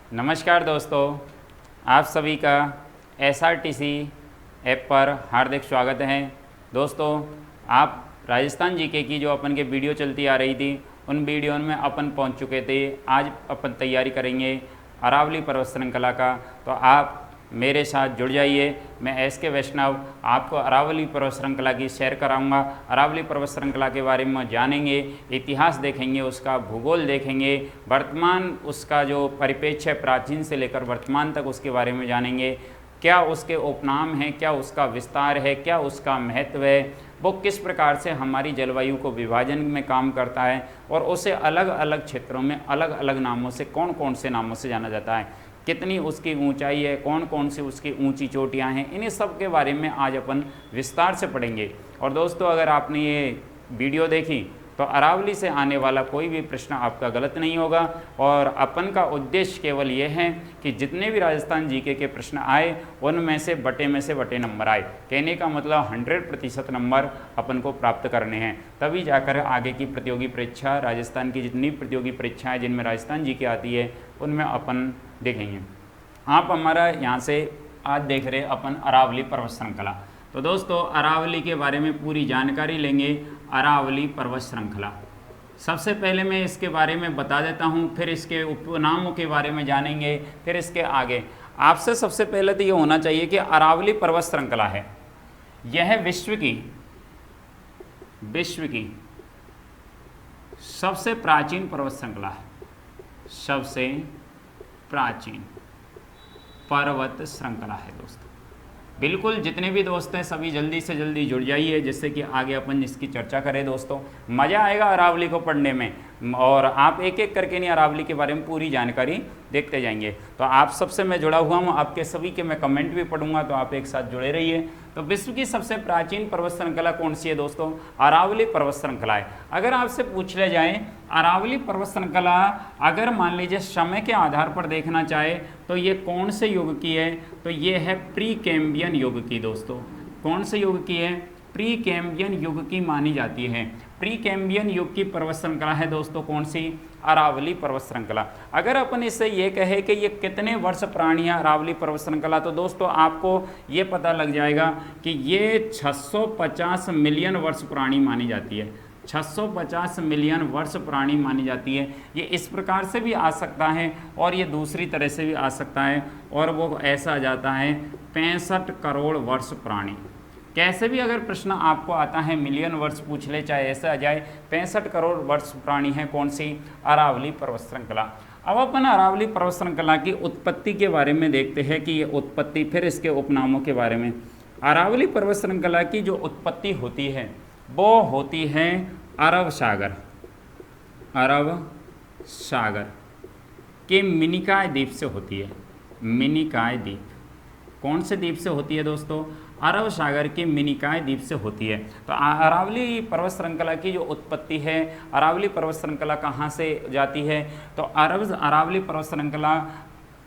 नमस्कार दोस्तों, आप सभी का SRTC ऐप पर हार्दिक स्वागत है। दोस्तों, आप राजस्थान जीके की जो अपन के वीडियो चलती आ रही थी उन वीडियो में अपन पहुंच चुके थे। आज अपन तैयारी करेंगे अरावली पर्वत श्रृंखला का, तो आप मेरे साथ जुड़ जाइए। मैं SK वैष्णव आपको अरावली पर्वत श्रृंखला की सैर कराऊंगा। अरावली पर्वत श्रृंखला के बारे में जानेंगे, इतिहास देखेंगे, उसका भूगोल देखेंगे, वर्तमान उसका जो परिप्रेक्ष्य है प्राचीन से लेकर वर्तमान तक उसके बारे में जानेंगे। क्या उसके उपनाम हैं, क्या उसका विस्तार है, क्या उसका महत्व है, वो किस प्रकार से हमारी जलवायु को विभाजन में काम करता है और उसे अलग अलग क्षेत्रों में अलग अलग नामों से कौन कौन से नामों से जाना जाता है, कितनी उसकी ऊंचाई है, कौन कौन सी उसकी ऊंची चोटियां हैं, इन्हीं सब के बारे में आज अपन विस्तार से पढ़ेंगे। और दोस्तों, अगर आपने ये वीडियो देखी तो अरावली से आने वाला कोई भी प्रश्न आपका गलत नहीं होगा। और अपन का उद्देश्य केवल ये है कि जितने भी राजस्थान जीके के प्रश्न आए उनमें से बटे नंबर आए। कहने का मतलब 100% नंबर अपन को प्राप्त करने हैं, तभी जाकर आगे की प्रतियोगी परीक्षा, राजस्थान की जितनी प्रतियोगी परीक्षाएँ जिनमें राजस्थान जीके आती है उनमें अपन देखेंगे। आप हमारा यहाँ से आज देख रहे अपन अरावली पर्वत श्रृंखला। तो दोस्तों, अरावली के बारे में पूरी जानकारी लेंगे। अरावली पर्वत श्रृंखला, सबसे पहले मैं इसके बारे में बता देता हूँ, फिर इसके उपनामों के बारे में जानेंगे, फिर इसके आगे। आपसे सबसे पहले तो ये होना चाहिए कि अरावली पर्वत श्रृंखला है, यह विश्व की सबसे प्राचीन पर्वत श्रृंखला है। सबसे प्राचीन पर्वत श्रृंखला है दोस्तों। बिल्कुल, जितने भी दोस्त हैं सभी जल्दी से जल्दी जुड़ जाइए, जिससे कि आगे अपन इसकी चर्चा करें। दोस्तों, मज़ा आएगा अरावली को पढ़ने में, और आप एक एक करके नहीं अरावली के बारे में पूरी जानकारी देखते जाएंगे। तो आप सबसे मैं जुड़ा हुआ हूँ, आपके सभी के मैं कमेंट भी पढ़ूंगा, तो आप एक साथ जुड़े रहिए। तो विश्व की सबसे प्राचीन पर्वत श्रृंखला कौन सी है दोस्तों? अरावली पर्वत श्रृंखला है। अगर आपसे पूछ लिया जाए अरावली पर्वत श्रृंखला, अगर मान लीजिए समय के आधार पर देखना चाहे तो ये कौन से युग की है, तो ये है प्री कैम्बियन युग की। दोस्तों, कौन से युग की है? प्री कैम्बियन युग की मानी जाती है। प्री कैम्बियन युग की पर्वत श्रृंखला है दोस्तों कौन सी? अरावली पर्वत श्रृंखला। अगर अपन इससे ये कहे कि ये कितने वर्ष पुरानी है अरावली पर्वत श्रृंखला, तो दोस्तों आपको ये पता लग जाएगा कि ये 650 मिलियन वर्ष पुरानी मानी जाती है। 650 मिलियन वर्ष पुरानी मानी जाती है। ये इस प्रकार से भी आ सकता है और ये दूसरी तरह से भी आ सकता है, और वो ऐसा आ जाता है 65 करोड़ वर्ष पुरानी। कैसे भी अगर प्रश्न आपको आता है मिलियन वर्ष पूछ ले, चाहे ऐसा आ जाए, 65 करोड़ वर्ष पुरानी है कौन सी? अरावली पर्वत श्रृंखला। अब अपन अरावली पर्वत श्रृंखला की उत्पत्ति के बारे में देखते हैं कि ये उत्पत्ति, फिर इसके उपनामों के बारे में। अरावली पर्वत श्रृंखला की जो उत्पत्ति होती है वो होती है अरब सागर के मिनिकॉय द्वीप से होती है। मिनिकॉय द्वीप कौन से द्वीप से होती है दोस्तों? अरब सागर के मिनिकॉय द्वीप से होती है। तो अरावली पर्वत श्रृंखला की जो उत्पत्ति है, अरावली पर्वत श्रृंखला कहाँ से जाती है? तो अरावली पर्वत श्रृंखला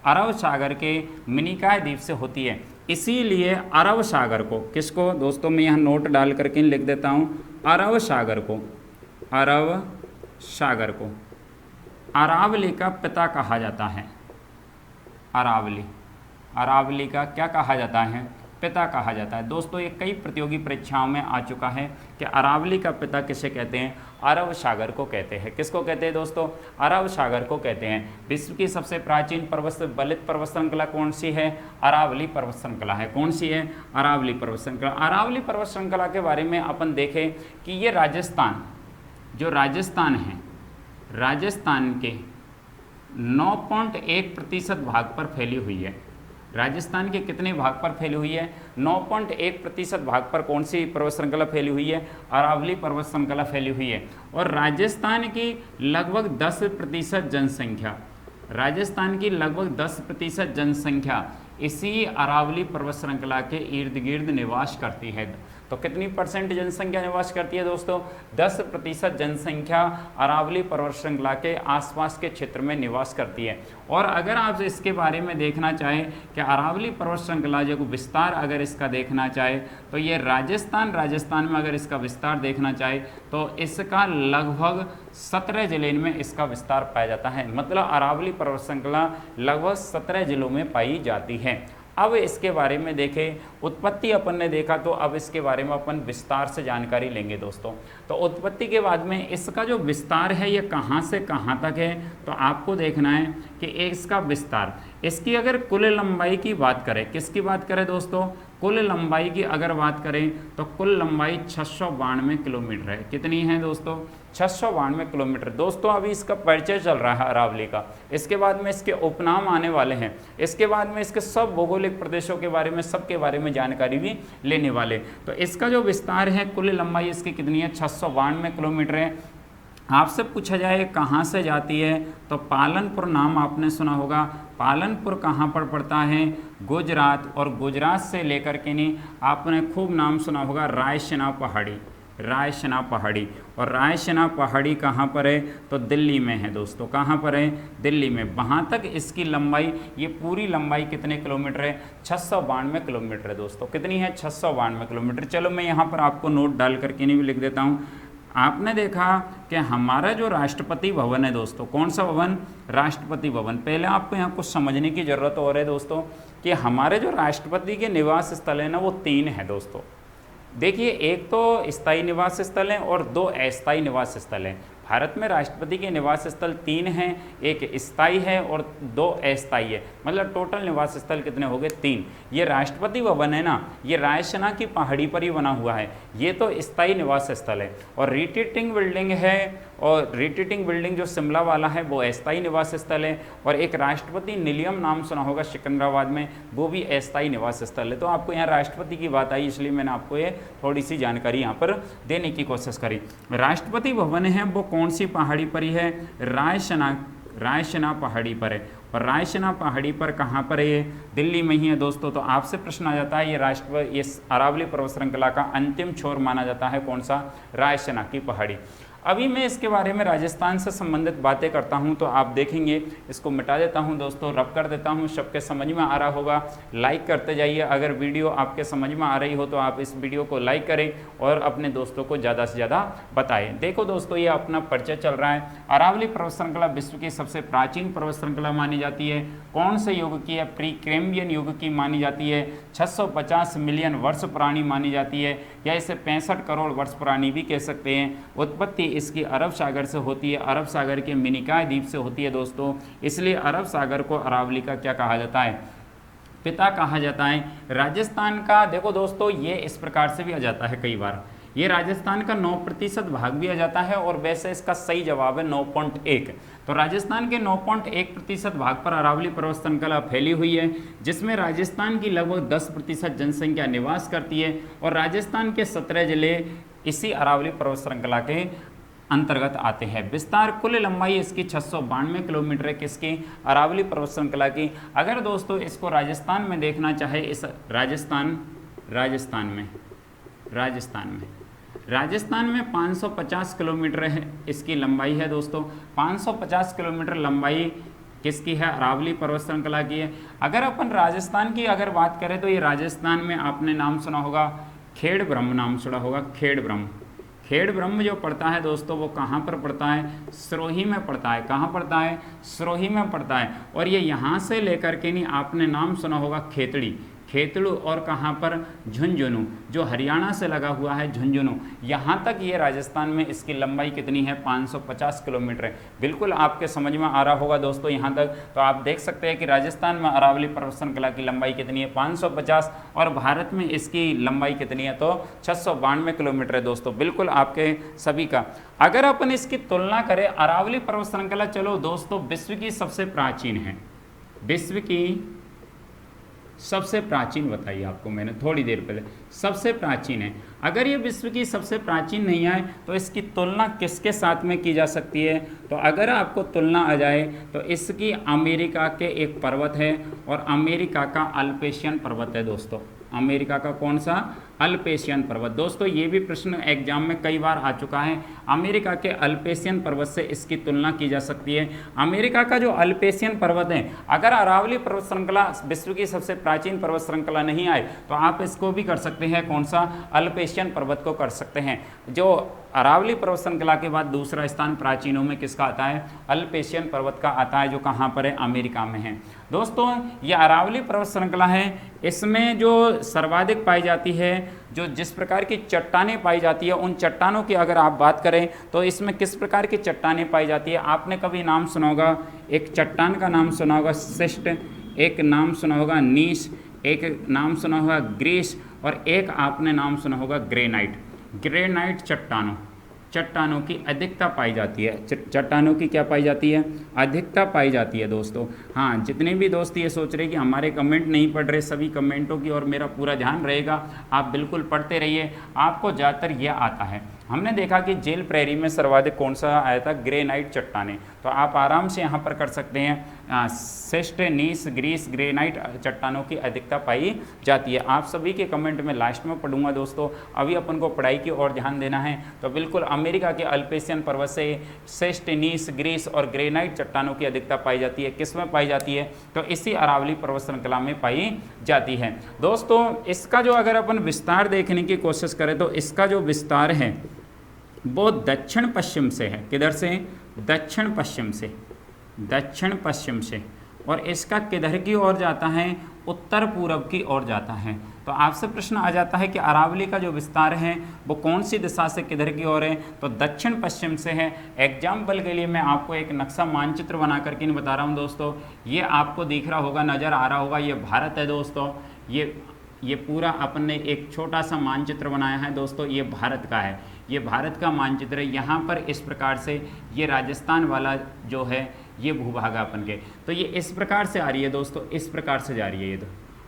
अरब सागर के मिनिकॉय द्वीप से होती है। इसीलिए अरब सागर को, किसको दोस्तों, मैं यहाँ नोट डाल करके लिख देता हूँ, अरब सागर को अरावली का पिता कहा जाता है। अरावली का क्या कहा जाता है? पिता कहा जाता है। दोस्तों, ये कई प्रतियोगी परीक्षाओं में आ चुका है कि अरावली का पिता किसे कहते हैं? अरब सागर को कहते हैं। किसको कहते हैं दोस्तों? अरब सागर को कहते हैं। विश्व की सबसे प्राचीन बलित पर्वत श्रृंखला कौन सी है? अरावली पर्वत श्रृंखला है। कौन सी है? अरावली पर्वत श्रृंखला। अरावली पर्वत श्रृंखला के बारे में अपन देखें कि ये राजस्थान है, राजस्थान के 9.1% भाग पर फैली हुई है। राजस्थान के कितने भाग पर फैली हुई है? 9.1% भाग पर कौन सी पर्वत श्रृंखला फैली हुई है? अरावली पर्वत श्रृंखला फैली हुई है। और राजस्थान की लगभग 10% जनसंख्या इसी अरावली पर्वत श्रृंखला के इर्द गिर्द निवास करती है। तो कितनी परसेंट जनसंख्या निवास करती है दोस्तों? 10% जनसंख्या अरावली पर्वत श्रृंखला के आसपास के क्षेत्र में निवास करती है। और अगर आप इसके बारे में देखना चाहें कि अरावली पर्वत श्रृंखला जो विस्तार अगर इसका देखना चाहे तो ये राजस्थान में अगर इसका विस्तार देखना चाहे तो इसका लगभग 17 जिले में इसका विस्तार पाया जाता है। मतलब अरावली पर्वत श्रृंखला लगभग 17 जिलों में पाई जाती है। अब इसके बारे में देखें, उत्पत्ति अपन ने देखा, तो अब इसके बारे में अपन विस्तार से जानकारी लेंगे दोस्तों। तो उत्पत्ति के बाद में इसका जो विस्तार है ये कहाँ से कहाँ तक है, तो आपको देखना है कि इसका विस्तार, इसकी अगर कुल लंबाई की बात करें, किसकी बात करें दोस्तों? कुल लंबाई की अगर बात करें तो कुल लंबाई 692 किलोमीटर है। कितनी है दोस्तों? 692 किलोमीटर। दोस्तों अभी इसका परिचय चल रहा है अरावली का, इसके बाद में इसके उपनाम आने वाले हैं, इसके बाद में इसके सब भौगोलिक प्रदेशों के बारे में, सबके बारे में जानकारी भी लेने वाले। तो इसका जो विस्तार है, कुल लंबाई इसकी कितनी है? 692 किलोमीटर है। आपसे पूछा जाए कहाँ से जाती है, तो पालनपुर नाम आपने सुना होगा। पालनपुर कहाँ पर पड़ता है? गुजरात। और गुजरात से लेकर के नहीं, आपने खूब नाम सुना होगा रायसीना पहाड़ी, रायसीना पहाड़ी। और रायसीना पहाड़ी कहाँ पर है? तो दिल्ली में है दोस्तों। कहाँ पर है? दिल्ली में। वहाँ तक इसकी लंबाई, ये पूरी लंबाई कितने किलोमीटर है? 692 किलोमीटर है दोस्तों। कितनी है? 692 किलोमीटर। चलो मैं यहाँ पर आपको नोट डाल करके नहीं भी लिख देता हूँ। आपने देखा कि हमारा जो राष्ट्रपति भवन है दोस्तों, कौन सा भवन? राष्ट्रपति भवन। पहले आपको यहाँ कुछ समझने की ज़रूरत हो रही है दोस्तों कि हमारे जो राष्ट्रपति के निवास स्थल है ना, वो 3 है दोस्तों। देखिए, एक तो स्थायी निवास स्थल है और 2 अस्थायी निवास स्थल हैं। भारत में राष्ट्रपति के निवास स्थल 3 हैं, एक स्थायी है और 2 अस्थायी है। मतलब टोटल निवास स्थल कितने हो गए? 3। ये राष्ट्रपति भवन है ना, ये रायसीना की पहाड़ी पर ही बना हुआ है, ये तो स्थायी निवास स्थल है। और रिट्रीटिंग बिल्डिंग है, और रिट्रीटिंग बिल्डिंग जो शिमला वाला है वो अस्थायी निवास स्थल है। और एक राष्ट्रपति निलयम नाम सुना होगा सिकंदराबाद में, वो भी अस्थायी निवास स्थल है। तो आपको यहाँ राष्ट्रपति की बात आई, इसलिए मैंने आपको ये थोड़ी सी जानकारी यहाँ पर देने की कोशिश करी। राष्ट्रपति भवन है वो कौन सी पहाड़ी पर ही है? रायसीना पहाड़ी पर है। और रायसीना पहाड़ी पर कहाँ पर है? ये दिल्ली में ही है दोस्तों। तो आपसे प्रश्न आ जाता है, ये अरावली पर्वत श्रृंखला का अंतिम छोर माना जाता है कौन सा? रायसीना की पहाड़ी। अभी मैं इसके बारे में राजस्थान से संबंधित बातें करता हूं, तो आप देखेंगे, इसको मिटा देता हूं दोस्तों, रब कर देता हूं, सबके समझ में आ रहा होगा। लाइक करते जाइए, अगर वीडियो आपके समझ में आ रही हो तो आप इस वीडियो को लाइक करें और अपने दोस्तों को ज़्यादा से ज़्यादा बताएं। देखो दोस्तों, ये अपना परिचय चल रहा है। अरावली पर्वत श्रृंखला विश्व की सबसे प्राचीन पर्वत श्रृंखला मानी जाती है। कौन से युग की है? प्री कैम्ब्रियन युग की मानी जाती है। 650 मिलियन वर्ष पुरानी मानी जाती है, या इसे 65 करोड़ वर्ष पुरानी भी कह सकते हैं। उत्पत्ति इसकी अरब सागर से होती है, अरब सागर के मिनिकॉय द्वीप से होती है दोस्तों। इसलिए अरब सागर को अरावली का क्या कहा जाता है? पिता कहा जाता है। राजस्थान का देखो दोस्तों, ये इस प्रकार से भी आ जाता है कई बार, ये राजस्थान का 9% भाग भी आ जाता है, और वैसे इसका सही जवाब है 9.1। तो राजस्थान के 9.1% भाग पर अरावली पर्वत श्रृंखला फैली हुई है, जिसमें राजस्थान की लगभग 10% जनसंख्या निवास करती है। और राजस्थान के 17 जिले इसी अरावली पर्वत श्रृंखला के अंतर्गत आते हैं। विस्तार, कुल लंबाई इसकी 692 किलोमीटर है, किसकी? अरावली पर्वत श्रृंखला की। अगर दोस्तों इसको राजस्थान में देखना चाहे, इस राजस्थान में 550 किलोमीटर है इसकी लंबाई है दोस्तों। 550 किलोमीटर लंबाई किसकी है? अरावली पर्वत श्रृंखला की है। अगर अपन राजस्थान की अगर बात करें तो ये राजस्थान में आपने नाम सुना होगा, खेड़ ब्रह्म नाम सुना होगा। खेड़ ब्रह्म जो पड़ता है दोस्तों, वो कहाँ पर पड़ता है? सिरोही में पड़ता है। कहाँ पड़ता है? सिरोही में पड़ता है। और ये यहाँ से लेकर के नहीं, आपने नाम सुना होगा खेतड़ू, और कहाँ पर? झुंझुनू, जो हरियाणा से लगा हुआ है, झुंझुनू। यहाँ तक ये राजस्थान में इसकी लंबाई कितनी है? 550 किलोमीटर है। बिल्कुल आपके समझ में आ रहा होगा दोस्तों यहाँ तक। तो आप देख सकते हैं कि राजस्थान में अरावली पर्वत श्रृंखला की लंबाई कितनी है? 550। और भारत में इसकी लंबाई कितनी है? तो 692 किलोमीटर है दोस्तों। बिल्कुल आपके सभी का। अगर अपन इसकी तुलना करें, अरावली पर्वत श्रृंखला, चलो दोस्तों, विश्व की सबसे प्राचीन है। विश्व की सबसे प्राचीन बताइए आपको मैंने थोड़ी देर पहले, सबसे प्राचीन है। अगर ये विश्व की सबसे प्राचीन नहीं है तो इसकी तुलना किसके साथ में की जा सकती है? तो अगर आपको तुलना आ जाए तो इसकी अमेरिका के एक पर्वत है, और अमेरिका का अल्पेशियन पर्वत है दोस्तों। अमेरिका का कौन सा? अल्पेशियन पर्वत। दोस्तों ये भी प्रश्न एग्जाम में कई बार आ चुका है। अमेरिका के अल्पेशियन पर्वत से इसकी तुलना की जा सकती है। अमेरिका का जो अल्पेशियन पर्वत है, अगर अरावली पर्वत श्रृंखला विश्व की सबसे प्राचीन पर्वत श्रृंखला नहीं आए तो आप इसको भी कर सकते हैं, कौन सा, अल्पेशियन पर्वत को कर सकते हैं। जो अरावली पर्वत श्रृंखला के बाद दूसरा स्थान प्राचीनों में किसका आता है, अल्पेशियन पर्वत का आता है, जो कहाँ पर है, अमेरिका में है। दोस्तों ये अरावली पर्वत श्रृंखला है, इसमें जो सर्वाधिक पाई जाती है, जो जिस प्रकार की चट्टानें पाई जाती है, उन चट्टानों की अगर आप बात करें तो इसमें किस प्रकार की चट्टानें पाई जाती है। आपने कभी नाम सुना होगा, एक चट्टान का नाम सुना होगा शिस्ट, एक नाम सुना होगा नीस, एक नाम सुना होगा ग्रीस, और एक आपने नाम सुना होगा ग्रेनाइट। ग्रेनाइट चट्टानों की अधिकता पाई जाती है। चट्टानों की क्या पाई जाती है, अधिकता पाई जाती है दोस्तों। हाँ, जितने भी दोस्त ये सोच रहे कि हमारे कमेंट नहीं पढ़ रहे, सभी कमेंटों की और मेरा पूरा ध्यान रहेगा, आप बिल्कुल पढ़ते रहिए, आपको ज़्यादातर यह आता है। हमने देखा कि जेल प्रेरी में सर्वाधिक कौन सा आया था, ग्रेनाइट चट्टानें। तो आप आराम से यहाँ पर कर सकते हैं, शिस्ट, नीस, ग्रीस, ग्रेनाइट चट्टानों की अधिकता पाई जाती है। आप सभी के कमेंट में लास्ट में पढ़ूंगा दोस्तों। अभी अपन को पढ़ाई की ओर ध्यान देना है, तो बिल्कुल अमेरिका के अल्पेशियन पर्वत से शिस्ट, नीस, ग्रीस और ग्रेनाइट चट्टानों की अधिकता पाई जाती है। किस में पाई जाती है, तो इसी अरावली पर्वत श्रृंखला में पाई जाती है। दोस्तों इसका जो अगर अपन विस्तार देखने की कोशिश करें तो इसका जो विस्तार है वो दक्षिण पश्चिम से है। किधर से, दक्षिण पश्चिम से, और इसका किधर की ओर जाता है, उत्तर पूरब की ओर जाता है। तो आपसे प्रश्न आ जाता है कि अरावली का जो विस्तार है वो कौन सी दिशा से किधर की ओर है, तो दक्षिण पश्चिम से है। एग्जाम्पल के लिए मैं आपको एक नक्शा मानचित्र बना करके नहीं बता रहा हूँ दोस्तों, ये आपको दिख रहा होगा, नज़र आ रहा होगा, ये भारत है दोस्तों। ये पूरा अपन ने एक छोटा सा मानचित्र बनाया है दोस्तों, ये भारत का है, ये भारत का मानचित्र है। यहाँ पर इस प्रकार से ये राजस्थान वाला जो है ये भूभाग अपन के, तो ये इस प्रकार से आ रही है दोस्तों, इस प्रकार से जा रही है। ये तो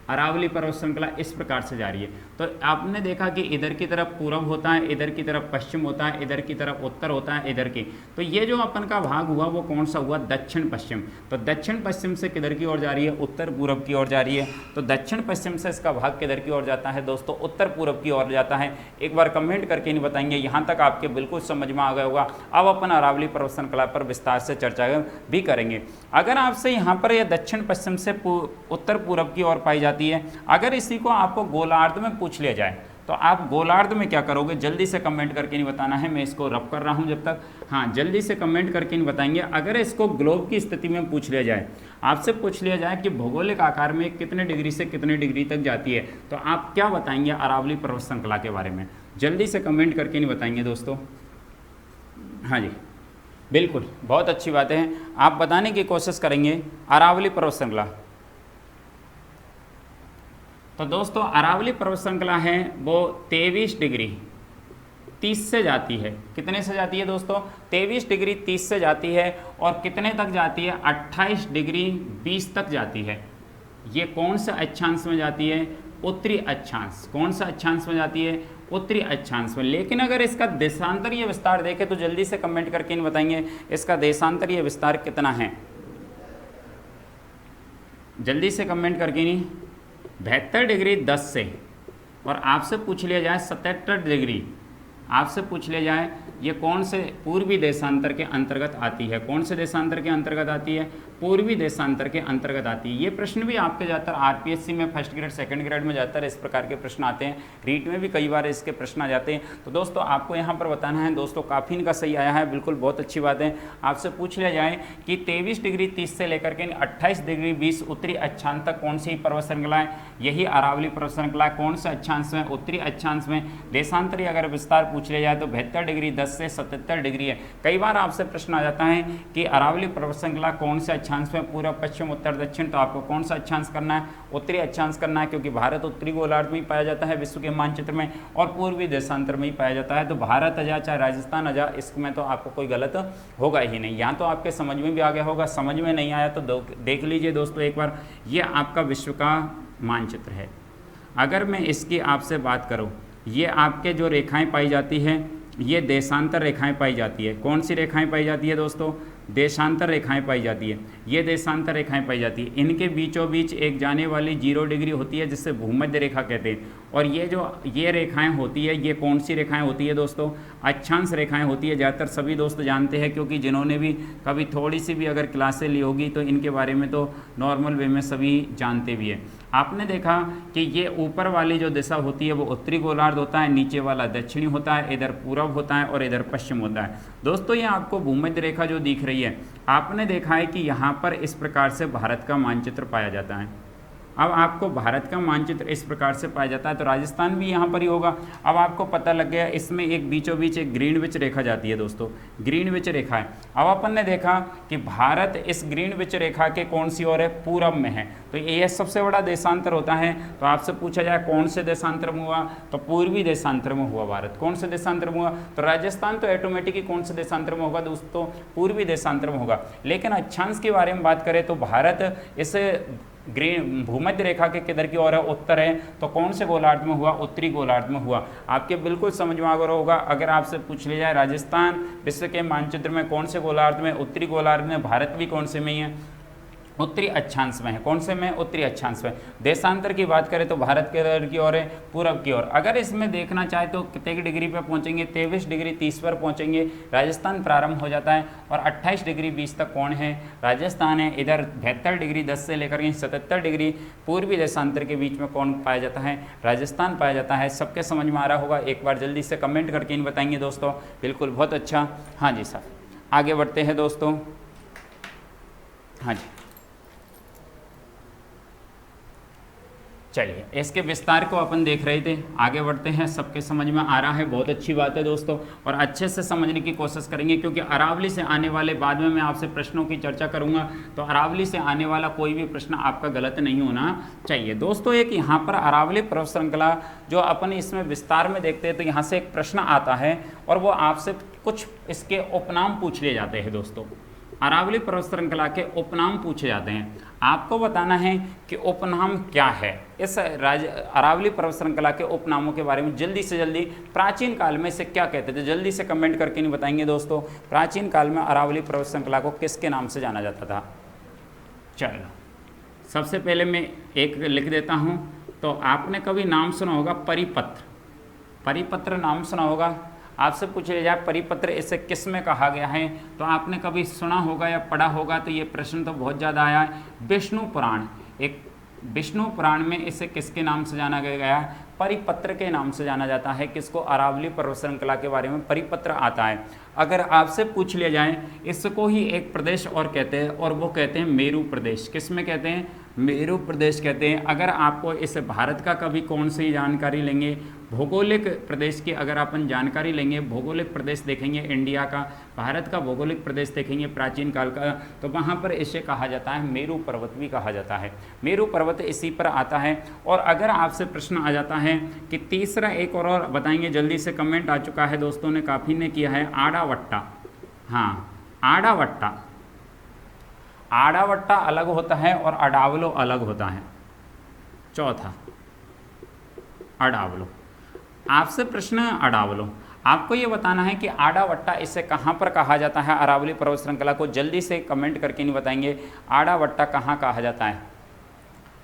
अरावली पर्वत श्रृंखला इस प्रकार से जा रही है। तो आपने देखा कि इधर की तरफ पूरब होता है, इधर की तरफ पश्चिम होता है, इधर की तरफ उत्तर होता है, इधर की, तो ये जो अपन का भाग हुआ वो कौन सा हुआ, दक्षिण पश्चिम। तो दक्षिण पश्चिम से किधर की ओर जा रही है, उत्तर पूरब की ओर जा रही है। तो दक्षिण पश्चिम से इसका भाग किधर की ओर जाता है दोस्तों, उत्तर पूरब की ओर जाता है। एक बार कमेंट करके नहीं बताएंगे, यहाँ तक आपके बिल्कुल समझ में आ गया होगा। अब अपन अरावली पर्वत श्रृंखला पर विस्तार से चर्चा भी करेंगे। अगर आपसे यहाँ पर यह दक्षिण पश्चिम से उत्तर पूरब की ओर पाई जाती है, अगर इसी को आपको गोलार्ध में पूछ लिया जाए तो आप गोलार्ध में क्या करोगे, जल्दी से कमेंट करके नहीं बताना है, मैं इसको रब कर रहा हूं जब तक। हाँ, जल्दी से कमेंट करके नहीं बताएंगे। अगर इसको ग्लोब की स्थिति में पूछ लिया जाए, आपसे पूछ लिया जाए कि भौगोलिक आकार में कितने डिग्री से कितने डिग्री तक जाती है, तो आप क्या बताएंगे अरावली पर्वत श्रृंखला के बारे में, जल्दी से कमेंट करके नहीं बताएंगे दोस्तों। हाँ जी, बिल्कुल, बहुत अच्छी बात है, आप बताने की कोशिश करेंगे अरावली पर्वत श्रृंखला। तो दोस्तों अरावली पर्वत श्रृंखला है वो 23 डिग्री 30 से जाती है। कितने से जाती है दोस्तों, 23 डिग्री 30 से जाती है, और कितने तक जाती है, 28 डिग्री 20 तक जाती है। ये कौन सा अक्षांश में जाती है, उत्तरी अक्षांश। कौन सा अक्षांश में जाती है, उत्तरी अक्षांश में। लेकिन अगर इसका देशांतरीय विस्तार देखें तो जल्दी से कमेंट करके नहीं बताएंगे इसका देशांतरीय विस्तार कितना है, जल्दी से कमेंट करके नहीं। 72 डिग्री 10 से, और आपसे पूछ लिया जाए 77 डिग्री, आपसे पूछ लिया जाए ये कौन से पूर्वी देशांतर के अंतर्गत आती है, कौन से देशांतर के अंतर्गत आती है, पूर्वी देशांतर के अंतर्गत आती है। ये प्रश्न भी आपके ज़्यादातर आरपीएससी में फर्स्ट ग्रेड सेकंड ग्रेड में ज़्यादातर इस प्रकार के प्रश्न आते हैं, रीट में भी कई बार इसके प्रश्न आ जाते हैं। तो दोस्तों आपको यहाँ पर बताना है दोस्तों, काफ़ी इनका सही आया है, बिल्कुल बहुत अच्छी बात है। आपसे पूछ लिया जाए कि 23 डिग्री 30 से लेकर के 28 डिग्री 20 उत्तरी अक्षांश तक कौन सी पर्वत श्रृंखला है, यही अरावली पर्वत श्रृंखला कौन से अक्षांश में, उत्तरी अक्षांश में। देशांतरीय अगर विस्तार पूछ लिया जाए तो 72 डिग्री 10 से 77 डिग्री है। कई बार आपसे प्रश्न आ जाता है कि अरावली पर्वत श्रृंखला कौन से अक्षांश में, पूर्व पश्चिम उत्तर दक्षिण, तो आपको कौन सा अक्षांश करना है, उत्तरी अक्षांश करना है, क्योंकि भारत उत्तरी गोलार्ध में ही पाया जाता है विश्व के मानचित्र में, और पूर्वी देशांतर में ही पाया जाता है। तो भारत अजा चाहे राजस्थान अजा, इसमें तो आपको कोई गलत होगा ही नहीं। यहाँ तो आपके समझ में भी आ गया होगा, समझ में नहीं आया तो देख लीजिए दोस्तों एक बार, ये आपका विश्व का मानचित्र है। अगर मैं इसकी आपसे बात करूँ, ये आपके जो रेखाएं पाई जाती है, ये देशांतर रेखाएं पाई जाती है। कौन सी रेखाएं पाई जाती है दोस्तों, देशांतर रेखाएं पाई जाती है। ये देशांतर रेखाएं पाई जाती है। इनके बीचों बीच एक जाने वाली 0 डिग्री होती है जिससे भूमध्य रेखा कहते हैं। और ये रेखाएं होती है, ये कौन सी रेखाएं होती है दोस्तों? अक्षांश रेखाएं होती है। ज़्यादातर सभी दोस्त जानते हैं, क्योंकि जिन्होंने भी कभी थोड़ी सी भी अगर क्लासें ली होगी तो इनके बारे में तो नॉर्मल वे में सभी जानते भी हैं। आपने देखा कि ये ऊपर वाली जो दिशा होती है वो उत्तरी गोलार्ध होता है, नीचे वाला दक्षिणी होता है, इधर पूरब होता है और इधर पश्चिम होता है। दोस्तों ये आपको भूमध्य रेखा जो दिख रही है, आपने देखा है कि यहाँ पर इस प्रकार से भारत का मानचित्र पाया जाता है। अब आपको भारत का मानचित्र इस प्रकार से पाया जाता है, तो राजस्थान भी यहाँ पर ही होगा। अब आपको पता लग गया, इसमें एक बीचों बीच एक ग्रीनविच रेखा जाती है दोस्तों, ग्रीनविच रेखा है। अब अपन ने देखा कि भारत इस ग्रीनविच रेखा के कौन सी ओर है? पूरब में है, तो यह सबसे बड़ा देशांतर होता है। तो आपसे पूछा जाए कौन से देशांतर में हुआ, तो पूर्वी देशांतर में हुआ भारत। कौन से देशांतर में हुआ? तो राजस्थान तो ऑटोमेटिकली कौन से देशांतर में होगा दोस्तों? पूर्वी देशांतर में होगा। लेकिन अक्षांश के बारे में बात करें तो भारत इस ग्रीन भूमध्य रेखा के किधर की ओर है? उत्तर है। तो कौन से गोलार्ध में हुआ? उत्तरी गोलार्ध में हुआ। आपके बिल्कुल समझ में आ गया होगा। अगर आपसे पूछ लिया जाए राजस्थान विश्व के मानचित्र में कौन से गोलार्ध में? उत्तरी गोलार्ध में। भारत भी कौन से में ही है? उत्तरी अक्षांश में है। कौन से में? उत्तरी अक्षांश में। देशांतर की बात करें तो भारत के इधर की ओर है, पूरब की ओर। अगर इसमें देखना चाहे तो कितने डिग्री पे पहुंचेंगे? 23 डिग्री 30 पर पहुंचेंगे, राजस्थान प्रारंभ हो जाता है। और 28 डिग्री 20 तक कौन है? राजस्थान है। इधर 72 डिग्री 10 से लेकर के 77 डिग्री पूर्वी देशांतर के बीच में कौन पाया जाता है? राजस्थान पाया जाता है। सबके समझ में आ रहा होगा? एक बार जल्दी से कमेंट करके इन बताएंगे दोस्तों। बिल्कुल, बहुत अच्छा। हाँ जी सर, आगे बढ़ते हैं दोस्तों। हाँ जी, चलिए इसके विस्तार को अपन देख रहे थे, आगे बढ़ते हैं। सबके समझ में आ रहा है? बहुत अच्छी बात है दोस्तों, और अच्छे से समझने की कोशिश करेंगे, क्योंकि अरावली से आने वाले, बाद में मैं आपसे प्रश्नों की चर्चा करूंगा, तो अरावली से आने वाला कोई भी प्रश्न आपका गलत नहीं होना चाहिए दोस्तों। एक यहाँ पर अरावली पर्व श्रृंखला जो अपन इसमें विस्तार में देखते हैं, तो यहाँ से एक प्रश्न आता है और वो आपसे कुछ इसके उपनाम पूछ लिए जाते हैं दोस्तों। अरावली पर्वत श्रृंखला के उपनाम पूछे जाते हैं। आपको बताना है कि उपनाम क्या है। इस अरावली पर्वत श्रृंखला के उपनामों के बारे में जल्दी से जल्दी, प्राचीन काल में इसे क्या कहते थे? जल्दी से कमेंट करके नहीं बताएंगे दोस्तों। प्राचीन काल में अरावली पर्वत श्रृंखला को किसके नाम से जाना जाता था? चलो सबसे पहले मैं एक लिख देता हूँ। तो आपने कभी नाम सुना होगा परिपत्र, परिपत्र नाम सुना होगा। आपसे पूछ लिया जाए परिपत्र इसे किस में कहा गया है, तो आपने कभी सुना होगा या पढ़ा होगा। तो ये प्रश्न तो बहुत ज़्यादा आया है। विष्णु पुराण, एक विष्णु पुराण में इसे किसके नाम से जाना गया है? परिपत्र के नाम से जाना जाता है। किसको? अरावली पर्वत श्रृंखला के बारे में परिपत्र आता है। अगर आपसे पूछ लिया जाए, इसको ही एक प्रदेश और कहते हैं, और वो कहते हैं मेरू प्रदेश। किस में कहते हैं? मेरू प्रदेश कहते हैं। अगर आपको इस भारत का कभी कौन सी जानकारी लेंगे, भौगोलिक प्रदेश की अगर अपन जानकारी लेंगे, भौगोलिक प्रदेश देखेंगे इंडिया का, भारत का भौगोलिक प्रदेश देखेंगे प्राचीन काल का, तो वहाँ पर इसे कहा जाता है मेरू पर्वत भी कहा जाता है। मेरू पर्वत इसी पर आता है। और अगर आपसे प्रश्न आ जाता है कि तीसरा एक और बताएंगे, जल्दी से कमेंट आ चुका है दोस्तों ने, काफ़ी ने किया है, आड़ावट्टा। हाँ, आड़ावट्टा, आड़ावट्टा अलग होता है और अडावलो अलग होता है। चौथा अडावलो, आपसे प्रश्न है अडावलो। आपको ये बताना है कि आड़ावट्टा इसे कहाँ पर कहा जाता है? अरावली पर्वत श्रृंखला को जल्दी से कमेंट करके नहीं बताएंगे। आड़ावट्टा कहाँ कहा जाता है?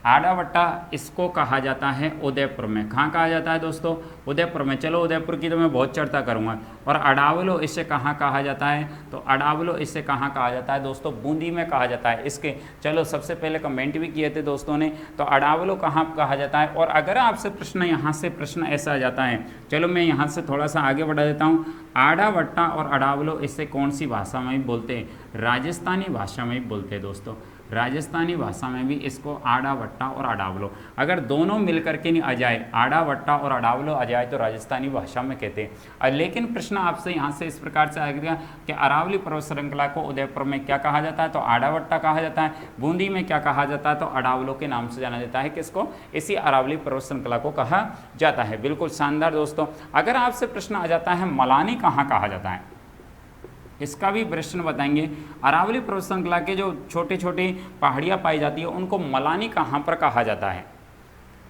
आड़ावट्टा इसको कहा जाता है उदयपुर में। कहाँ कहा जाता है दोस्तों? उदयपुर में। चलो उदयपुर की तो मैं बहुत चर्चा करूँगा। और अडावलो इसे कहाँ कहा जाता है? तो अडावलो इसे कहाँ कहा जाता है दोस्तों? बूंदी में कहा जाता है इसके। चलो सबसे पहले कमेंट भी किए थे दोस्तों ने, तो अडावलो कहाँ कहा जाता है? और अगर आपसे प्रश्न यहाँ से प्रश्न ऐसा आ जाता है, चलो मैं यहाँ से थोड़ा सा आगे बढ़ा देता हूँ। आड़ावट्टा और अडावलो इसे कौन सी भाषा में बोलते हैं? राजस्थानी भाषा में बोलते हैं दोस्तों। राजस्थानी भाषा में भी इसको आड़ावट्टा और अडावलो, अगर दोनों मिलकर के नहीं आ जाए, आड़ावट्टा और अडावलो आ जाए, तो राजस्थानी भाषा में कहते हैं। लेकिन प्रश्न आपसे यहाँ से इस प्रकार से आएगा कि अरावली पर्वत श्रृंखला को उदयपुर में क्या कहा जाता है? तो आड़ावट्टा कहा जाता है। बूंदी में क्या कहा जाता है? तो अडावलो के नाम से जाना जाता है। किसको? इसी अरावली पर्वत श्रृंखला को कहा जाता है। बिल्कुल शानदार दोस्तों। अगर आपसे प्रश्न आ जाता है मलानी कहाँ कहा जाता है, इसका भी प्रश्न बताएंगे। अरावली पर्वत श्रृंखला के जो छोटे छोटे पहाड़ियाँ पाई जाती है उनको मलानी कहाँ पर कहा जाता है?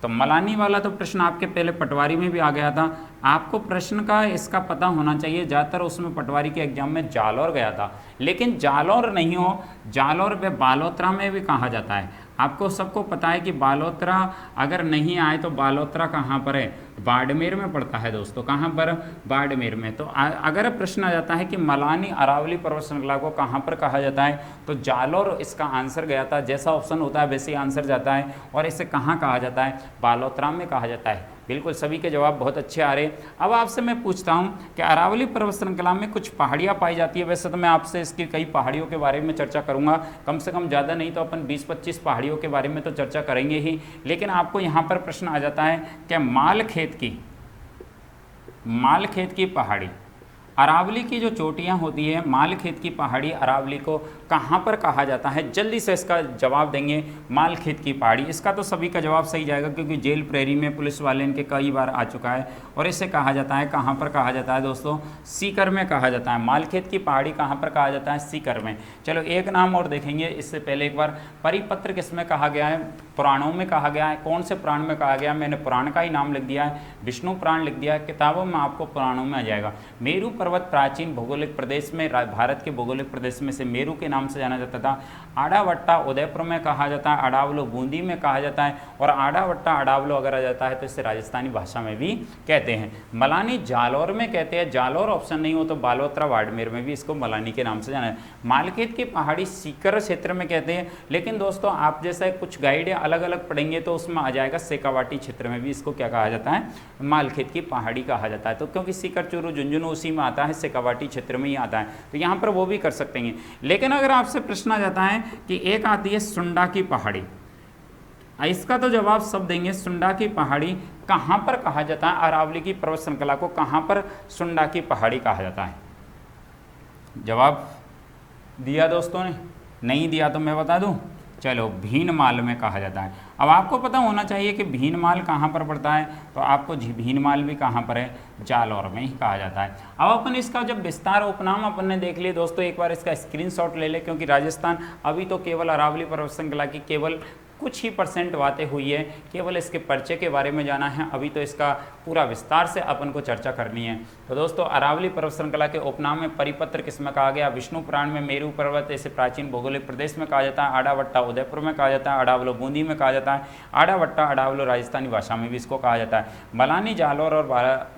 तो मलानी वाला तो प्रश्न आपके पहले पटवारी में भी आ गया था। आपको प्रश्न का इसका पता होना चाहिए, ज़्यादातर उसमें पटवारी के एग्जाम में जालौर गया था, लेकिन जालौर नहीं हो, जालौर व बालोतरा में भी कहा जाता है। आपको सबको पता है कि बालोतरा अगर नहीं आए तो बालोतरा कहाँ पर है, बाड़मेर में पड़ता है दोस्तों। कहाँ पर, बाड़मेर में। तो अगर प्रश्न आ जाता है कि मलानी अरावली पर्वत श्रृंखला को कहाँ पर कहा जाता है, तो जालौर इसका आंसर गया था। जैसा ऑप्शन होता है वैसे ही आंसर जाता है। और इसे कहाँ कहा जाता है, बालोतरा में कहा जाता है। बिल्कुल सभी के जवाब बहुत अच्छे आ रहे हैं। अब आपसे मैं पूछता हूं कि अरावली पर्वत श्रृंखला में कुछ पहाड़ियां पाई जाती है। वैसे तो मैं आपसे इसकी कई पहाड़ियों के बारे में चर्चा करूंगा, कम से कम ज़्यादा नहीं तो अपन 20-25 पहाड़ियों के बारे में तो चर्चा करेंगे ही। लेकिन आपको यहाँ पर प्रश्न आ जाता है कि मालखेत की पहाड़ी, अरावली की जो चोटियाँ होती है, मालखेत की पहाड़ी अरावली को कहाँ पर कहा जाता है? जल्दी से इसका जवाब देंगे। मालखेत की पहाड़ी, इसका तो सभी का जवाब सही जाएगा क्योंकि जेल प्रेरी में पुलिस वाले इनके कई बार आ चुका है। और इसे कहा जाता है, कहाँ पर कहा जाता है दोस्तों? सीकर में कहा जाता है। मालखेत की पहाड़ी कहाँ पर कहा जाता है? सीकर में। चलो एक नाम और देखेंगे इससे पहले एक बार, परिपत्र किसमें कहा गया है? पुराणों में कहा गया है। कौन से पुराण में कहा गया? मैंने पुराण का ही नाम लिख दिया है, विष्णु पुराण लिख दिया है। किताबों में आपको पुराणों में आ जाएगा। मेरू पर्वत प्राचीन भौगोलिक प्रदेश में, भारत के भौगोलिक प्रदेश में से मेरू के नाम से जाना जाता था। आड़ावट्टा उदयपुर में कहा जाता है, अडावलो बूंदी में कहा जाता है, और आड़ावट्टा अडावलो अगर आ जाता है तो इसे राजस्थानी भाषा में भी कहते हैं। मलानी जालौर में कहते हैं। जालौर ऑप्शन नहीं हो तो बालोतरा बाड़मेर में भी इसको मलानी के नाम से जाना है। मालखेत की पहाड़ी सीकर क्षेत्र में कहते हैं। लेकिन दोस्तों आप जैसा कुछ गाइड अलग अलग पढ़ेंगे तो उसमें आ जाएगा शेखावाटी क्षेत्र में भी इसको क्या कहा जाता है? मालखेत की पहाड़ी कहा जाता है। तो क्योंकि सीकर, चूरू, झुंझुनू उसी में आता है, शेखावाटी क्षेत्र में ही आता है, तो यहाँ पर वो भी कर सकते हैं। लेकिन अगर आपसे प्रश्न आ जाता है कि एक आती है सुंडा की पहाड़ी, इसका तो जवाब सब देंगे। सुंडा की पहाड़ी कहाँ पर कहा जाता है? अरावली की पर्वत श्रृंखला को कहाँ पर सुंडा की पहाड़ी कहा जाता है? जवाब दिया दोस्तों ने? नहीं दिया तो मैं बता दूं। चलो, भीनमाल में कहा जाता है। अब आपको पता होना चाहिए कि भीनमाल कहाँ पर पड़ता है, तो आपको भीनमाल भी कहाँ पर है? जालौर में ही कहा जाता है। अब अपन इसका जब विस्तार उपनाम अपन ने देख लिए दोस्तों, एक बार इसका स्क्रीनशॉट ले ले, क्योंकि राजस्थान अभी तो केवल अरावली पर्वत श्रृंखला की केवल कुछ ही % बातें हुई है, केवल इसके परिचय के बारे में जाना है। अभी तो इसका पूरा विस्तार से अपन को चर्चा करनी है। तो दोस्तों अरावली पर्वत श्रृंखला के उपनाम में परिपत्र किसमें कहा गया? विष्णु पुराण में मेरू पर्वत इसे प्राचीन भौगोलिक प्रदेश में कहा जाता है। आड़ावट्टा उदयपुर में कहा जाता है। अडावलो बूंदी में कहा जाता है। आड़ावट्टा अडावलो राजस्थानी भाषा में भी इसको कहा जाता है। मलानी जालौर और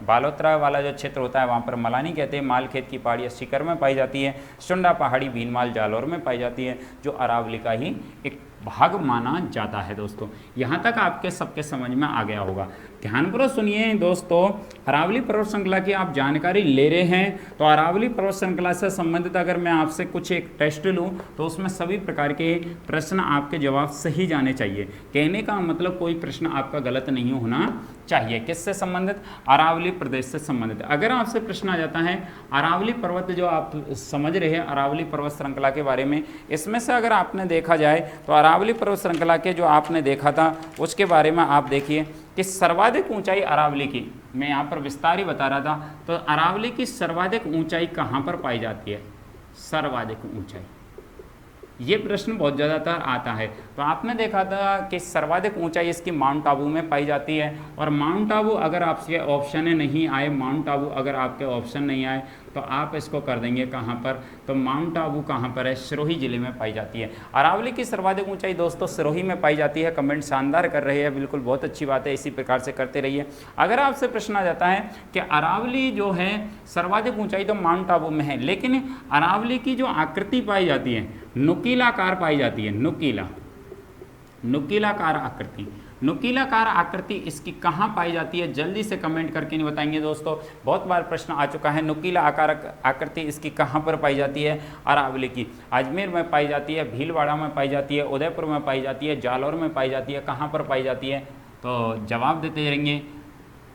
बालोतरा वाला जो क्षेत्र होता है वहाँ पर मलानी कहते हैं। मालखेत की पहाड़ी सीकर में पाई जाती है। सुंडा पहाड़ी भीनमाल जालौर में पाई जाती है, जो अरावली का ही एक भाग माना जाता है। दोस्तों यहाँ तक आपके सबके समझ में आ गया होगा। ध्यानपूर्वक सुनिए दोस्तों, अरावली पर्वत श्रृंखला की आप जानकारी ले रहे हैं तो अरावली पर्वत श्रृंखला से संबंधित अगर मैं आपसे कुछ एक टेस्ट लूँ तो उसमें सभी प्रकार के प्रश्न आपके जवाब सही जाने चाहिए। कहने का मतलब कोई प्रश्न आपका गलत नहीं होना चाहिए। किससे संबंधित? अरावली प्रदेश से संबंधित। अगर आपसे प्रश्न आ जाता है अरावली पर्वत, जो आप समझ रहे हैं अरावली पर्वत श्रृंखला के बारे में, इसमें से अगर आपने देखा जाए तो अरावली पर्वत श्रृंखला के जो आपने देखा था उसके बारे में आप देखिए कि सर्वाधिक ऊंचाई अरावली की, मैं यहाँ पर विस्तार ही बता रहा था, तो अरावली की सर्वाधिक ऊंचाई कहाँ पर पाई जाती है? सर्वाधिक ऊंचाई, ये प्रश्न बहुत ज़्यादातर आता है। तो आपने देखा था कि सर्वाधिक ऊंचाई इसकी माउंट आबू में पाई जाती है। और माउंट आबू अगर आपके ऑप्शन में नहीं आए, माउंट आबू अगर आपके ऑप्शन नहीं आए तो आप इसको कर देंगे कहाँ पर? तो माउंट आबू कहाँ पर है? सिरोही जिले में पाई जाती है। अरावली की सर्वाधिक ऊंचाई दोस्तों सिरोही में पाई जाती है। कमेंट शानदार कर रहे हैं, बिल्कुल बहुत अच्छी बात है, इसी प्रकार से करते रहिए। अगर आपसे प्रश्न आ जाता है कि अरावली जो है सर्वाधिक ऊंचाई तो माउंट आबू में है, लेकिन अरावली की जो आकृति पाई जाती है नुकीलाकार पाई जाती है। नुकीलाकार आकृति, नुकीलाकार आकृति इसकी कहाँ पाई जाती है? जल्दी से कमेंट करके नहीं बताएंगे दोस्तों, बहुत बार प्रश्न आ चुका है। नुकीला आकृति इसकी कहाँ पर पाई जाती है? अरावली की अजमेर में पाई जाती है, भीलवाड़ा में पाई जाती है, उदयपुर में पाई जाती है, जालौर में पाई जाती है। कहाँ पर पाई जाती है? तो जवाब देते रहेंगे।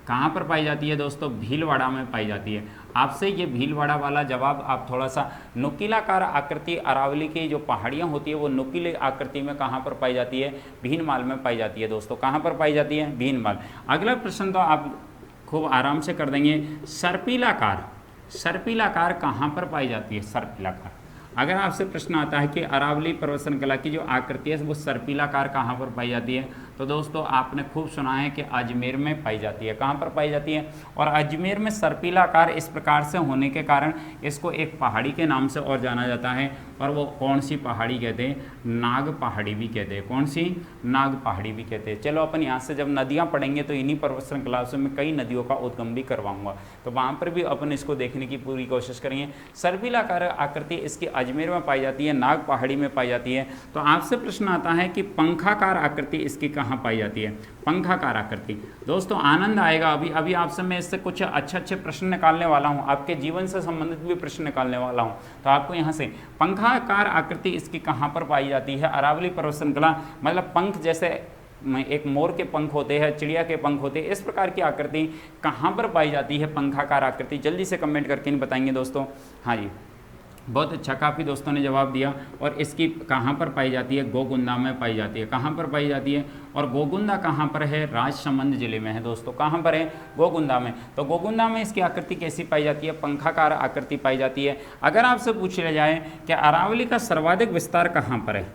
कहाँ पर पाई जाती है दोस्तों? भीलवाड़ा में पाई जाती है। आपसे ये भीलवाड़ा वाला जवाब आप थोड़ा सा, नुकीलाकार आकृति अरावली की जो पहाड़ियाँ होती है वो नुकीली आकृति में कहाँ पर पाई जाती है? भीनमाल में पाई जाती है दोस्तों। कहाँ पर पाई जाती है? भीनमाल। अगला प्रश्न तो आप खूब आराम से कर देंगे। सर्पिलाकार, सर्पिलाकार कहाँ पर पाई जाती है? सर्पिलाकार, अगर आपसे प्रश्न आता है कि अरावली पर्वत श्रृंखला की जो आकृति है वो सर्पिलाकार कहाँ पर पाई जाती है, तो दोस्तों आपने खूब सुना है कि अजमेर में पाई जाती है। कहाँ पर पाई जाती है? और अजमेर में सर्पिला आकार इस प्रकार से होने के कारण इसको एक पहाड़ी के नाम से और जाना जाता है। और वो कौन सी पहाड़ी कहते हैं? नाग पहाड़ी भी कहते हैं। कौन सी? नाग पहाड़ी भी कहते हैं। चलो अपन यहाँ से जब नदियाँ पढ़ेंगे तो इन्हीं पर्वत श्रृंखला से मैं कई नदियों का उद्गम भी करवाऊंगा, तो वहाँ पर भी अपन इसको देखने की पूरी कोशिश करेंगे। सर्पिलाकार आकृति इसकी अजमेर में पाई जाती है, नाग पहाड़ी में पाई जाती है। तो आपसे प्रश्न आता है कि पंखाकार आकृति इसकी कहाँ पाई जाती है? पंखाकार आकृति दोस्तों आनंद आएगा। अभी अभी आपसे मैं इससे कुछ अच्छे अच्छे प्रश्न निकालने वाला हूँ, आपके जीवन से संबंधित भी प्रश्न निकालने वाला हूँ। तो आपको यहाँ से पंखाकार आकृति इसकी कहाँ पर पाई जाती है? अरावली पर्वत श्रृंखला, मतलब पंख जैसे एक मोर के पंख होते हैं, चिड़िया के पंख होते हैं, इस प्रकार की आकृति कहाँ पर पाई जाती है? पंखाकार आकृति। जल्दी से कमेंट करके नहीं बताएंगे दोस्तों। हाँ जी, बहुत अच्छा, काफ़ी दोस्तों ने जवाब दिया। और इसकी कहाँ पर पाई जाती है? गोगुंदा में पाई जाती है। कहाँ पर पाई जाती है? और गोगुंदा कहाँ पर है? राजसमंद जिले में है दोस्तों। कहाँ पर है? गोगुंदा में। तो गोगुंदा में इसकी आकृति कैसी पाई जाती है? पंखाकार आकृति पाई जाती है। अगर आपसे पूछ लिया जाए कि अरावली का सर्वाधिक विस्तार कहाँ पर है?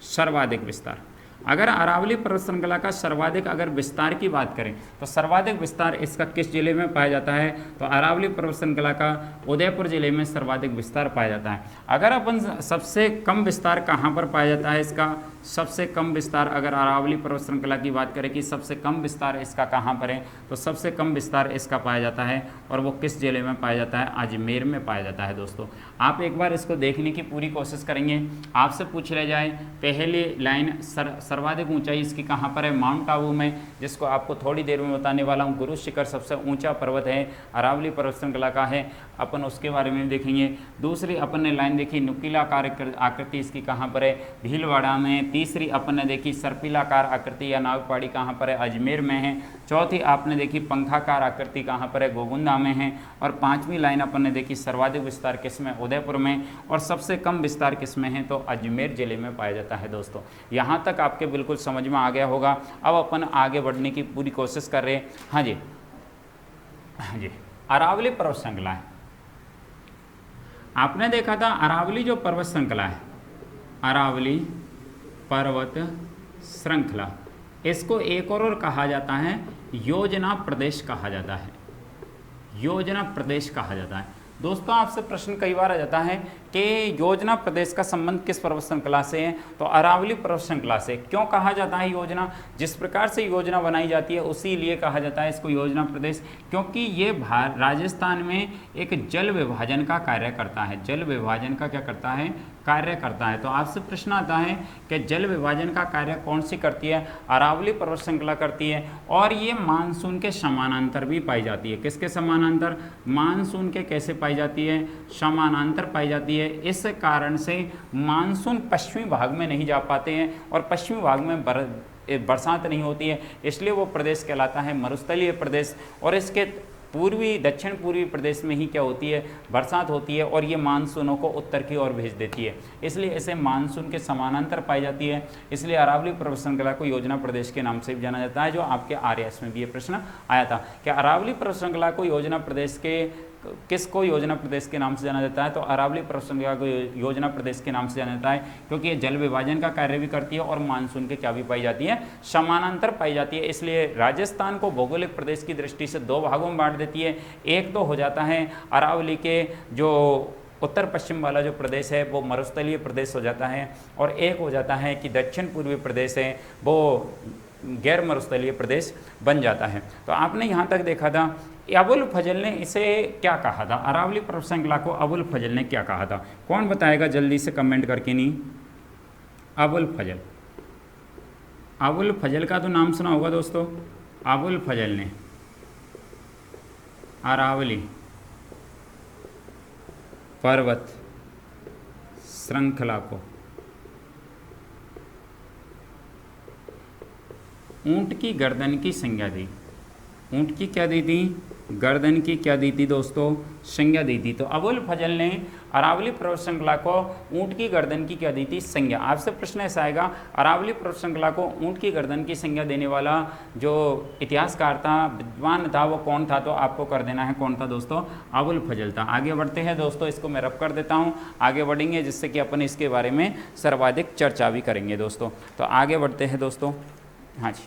सर्वाधिक विस्तार, अगर अरावली पर्वत श्रृंखला का सर्वाधिक अगर विस्तार की बात करें तो सर्वाधिक विस्तार इसका किस जिले में पाया जाता है? तो अरावली पर्वत श्रृंखला का उदयपुर जिले में सर्वाधिक विस्तार पाया जाता है। अगर अपन सबसे कम विस्तार कहाँ पर पाया जाता है इसका? सबसे कम विस्तार अगर अरावली पर्वत श्रृंखला की बात करें कि सबसे कम विस्तार इसका कहाँ पर है, तो सबसे कम विस्तार इसका पाया जाता है। और वो किस जिले में पाया जाता है? अजमेर में पाया जाता है दोस्तों। आप एक बार इसको देखने की पूरी कोशिश करेंगे। आपसे पूछ लिया जाए पहली लाइन सर्वाधिक ऊंचाई इसकी कहाँ पर है? माउंट आबू में, जिसको आपको थोड़ी देर में बताने वाला हूँ। गुरु शिखर सबसे ऊंचा पर्वत है, अरावली पर्वत श्रृंखला का है, अपन उसके बारे में देखेंगे। दूसरी अपन ने लाइन देखी नुकीलाकार आकृति इसकी कहाँ पर है? भीलवाड़ा में। तीसरी अपन ने देखी सर्पिलाकार आकृति या नागपहाड़ी कहाँ पर है? अजमेर में है। चौथी आपने देखी पंखाकार आकृति कहाँ पर है? गोगुंदा में है। और पांचवी लाइन अपन ने देखी सर्वाधिक विस्तार किस में? उदयपुर में। और सबसे कम विस्तार किस में है? तो अजमेर जिले में पाया जाता है दोस्तों। यहाँ तक आपके बिल्कुल समझ में आ गया होगा। अब अपन आगे बढ़ने की पूरी कोशिश कर रहे हैं। हाँ जी, हाँ जी, अरावली पर्वत श्रृंखला है। आपने देखा था अरावली जो पर्वत श्रृंखला है, अरावली पर्वत श्रृंखला, इसको एक और कहा जाता है योजना प्रदेश कहा जाता है। योजना प्रदेश कहा जाता है दोस्तों। आपसे प्रश्न कई बार आ जाता है कि योजना प्रदेश का संबंध किस पर्वत श्रृंखला से है? तो अरावली पर्वत श्रृंखला से। क्यों कहा जाता है योजना? जिस प्रकार से योजना बनाई जाती है उसी लिए कहा जाता है इसको योजना प्रदेश, क्योंकि ये राजस्थान में एक जल विभाजन का कार्य करता है। जल विभाजन का क्या करता है? कार्य करता है। तो आपसे प्रश्न आता है कि जल विभाजन का कार्य कौन सी करती है? अरावली पर्वत श्रृंखला करती है। और ये मानसून के समानांतर भी पाई जाती है। किसके समानांतर? मानसून के। कैसे पाई जाती है? समानांतर पाई जाती है। इस कारण से मानसून पश्चिमी भाग में नहीं जा पाते हैं और पश्चिमी भाग में बरसात नहीं होती है, इसलिए वो प्रदेश कहलाता है मरुस्थलीय प्रदेश। और इसके पूर्वी दक्षिण पूर्वी प्रदेश में ही क्या होती है? बरसात होती है। और ये मानसूनों को उत्तर की ओर भेज देती है, इसलिए इसे मानसून के समानांतर पाई जाती है। इसलिए अरावली पर्वत श्रृंखला को योजना प्रदेश के नाम से भी जाना जाता है, जो आपके आरएस में भी ये प्रश्न आया था कि अरावली पर्वत श्रृंखला को योजना प्रदेश के किसको योजना प्रदेश के नाम से जाना जाता है? तो अरावली पर्वत श्रृंखला को योजना प्रदेश के नाम से जाना जाता है, क्योंकि ये जल विभाजन का कार्य भी करती है और मानसून के क्या भी पाई जाती है? समानांतर पाई जाती है। इसलिए राजस्थान को भौगोलिक प्रदेश की दृष्टि से दो भागों में बांट देती है। एक तो हो जाता है अरावली के जो उत्तर पश्चिम वाला जो प्रदेश है वो मरुस्थलीय प्रदेश हो जाता है, और एक हो जाता है कि दक्षिण पूर्वी प्रदेश है वो गैर मरुस्थलीय प्रदेश बन जाता है। तो आपने यहाँ तक देखा था अबुल फजल ने इसे क्या कहा था? अरावली पर्वत श्रृंखला को अबुल फजल ने क्या कहा था? कौन बताएगा जल्दी से कमेंट करके? नहीं, अबुल फजल। अबुल फजल का तो नाम सुना होगा दोस्तों। अबुल फजल ने अरावली पर्वत श्रृंखला को ऊंट की गर्दन की संज्ञा दी। ऊंट की क्या दी थी? गर्दन की क्या दी थी दोस्तों? संज्ञा दी थी। तो अबुल फजल ने अरावली पर्वत श्रृंखला को ऊंट की गर्दन की क्या दी थी? संज्ञा। आपसे प्रश्न ऐसा आएगा अरावली पर्वत श्रृंखला को ऊंट की गर्दन की संज्ञा देने वाला जो इतिहासकार था, विद्वान था, वो कौन था? तो आपको कर देना है कौन था दोस्तों? अबुल फजल था। आगे बढ़ते हैं दोस्तों, इसको मैं रब कर देता हूँ, आगे बढ़ेंगे जिससे कि अपन इसके बारे में सर्वाधिक चर्चा भी करेंगे दोस्तों। तो आगे बढ़ते हैं दोस्तों। हाँ जी,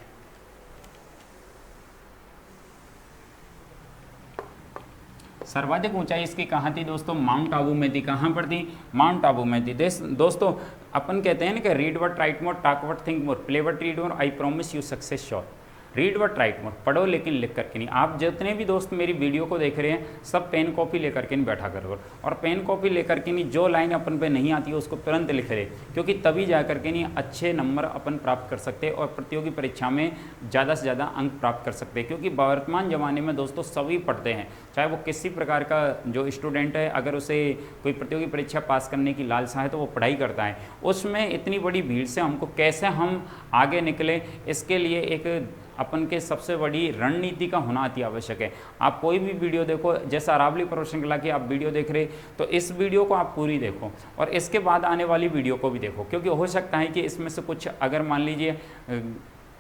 सर्वाधिक ऊंचाई इसकी कहाँ थी दोस्तों? माउंट आबू में थी। कहाँ पर थी? माउंट आबू में थी। दोस्तों अपन कहते हैं ना कि read what write more, talk what think more, play what read more, I promise you success sure. Read what write more, पढ़ो लेकिन लिख करके नहीं। आप जितने भी दोस्त मेरी वीडियो को देख रहे हैं सब पेन कॉपी लेकर के नहीं बैठा करो, और पेन कॉपी लेकर के नहीं, जो लाइन अपन पे नहीं आती है उसको तुरंत लिख ले, क्योंकि तभी जा करके नहीं अच्छे नंबर अपन प्राप्त कर सकते हैं और प्रतियोगी परीक्षा में ज़्यादा से ज़्यादा अंक प्राप्त कर सकते हैं। क्योंकि वर्तमान ज़माने में दोस्तों सभी पढ़ते हैं, चाहे वो किसी प्रकार का जो स्टूडेंट है, अगर उसे कोई प्रतियोगी परीक्षा पास करने की लालसा है तो वो पढ़ाई करता है। उसमें इतनी बड़ी भीड़ से हमको कैसे हम आगे निकले, इसके लिए एक अपन के सबसे बड़ी रणनीति का होना अति आवश्यक है। आप कोई भी वीडियो देखो, जैसा अरावली पर्वत श्रृंखला की आप वीडियो देख रहे, तो इस वीडियो को आप पूरी देखो और इसके बाद आने वाली वीडियो को भी देखो, क्योंकि हो सकता है कि इसमें से कुछ, अगर मान लीजिए